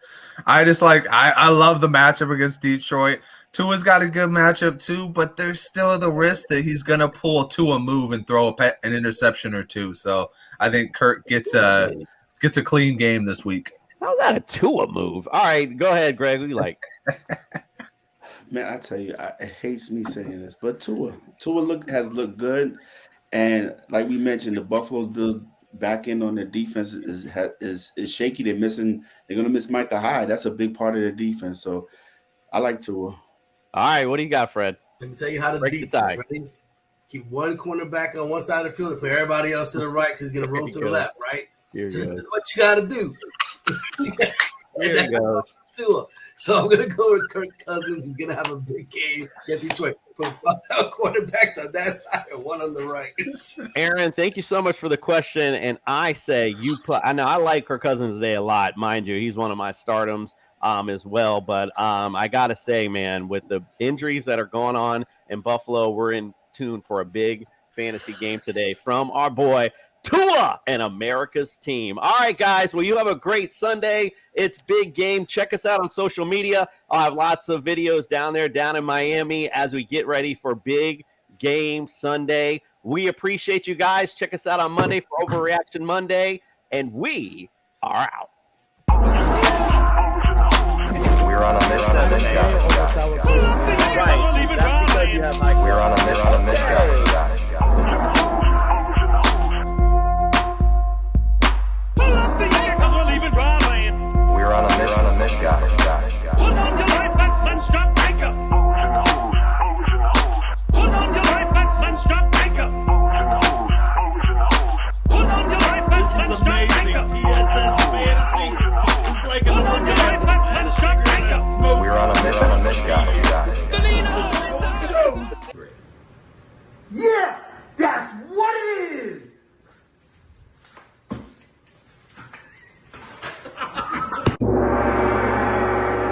I love the matchup against Detroit. Tua's got a good matchup too, but there's still the risk that he's going to pull a Tua move and throw an interception or two. So I think Kirk gets a clean game this week. How's that a Tua move? All right, go ahead, Greg. Who do you like? Man, I tell you, it hates me saying this, but Tua has looked good. And like we mentioned, the Buffalo Bills back end on their defense is shaky. They're going to miss Micah Hyde. That's a big part of their defense. So I like Tua. All right, what do you got, Fred? Let me tell you how to break beat the tie. Ready? Keep one cornerback on one side of the field and play everybody else to the right because he's going to roll to the left, right? So this is what you got to do. Here he goes. So I'm going to go with Kirk Cousins. He's going to have a big game against Detroit. Put 5 quarterbacks on that side and one on the right. Aaron, thank you so much for the question. And I say I know I like Kirk Cousins today a lot. Mind you, he's one of my stardoms as well. But I got to say, man, with the injuries that are going on in Buffalo, we're in tune for a big fantasy game today from our boy Tua and America's team. All right, guys. Well, you have a great Sunday. It's big game. Check us out on social media. I'll have lots of videos down in Miami as we get ready for big game Sunday. We appreciate you guys. Check us out on Monday for Overreaction Monday, and we are out. We're on a mission, guys. Right. That's because you have Mikey. We're on a mission, guys. We're on a mission, guys. Put on your life vest and stop anchor. Put on your life vest and stop anchor. Put on your life vest and stop anchor. Put on your life vest and stop anchor. We're on a mission, guys. Yeah, that's what it is.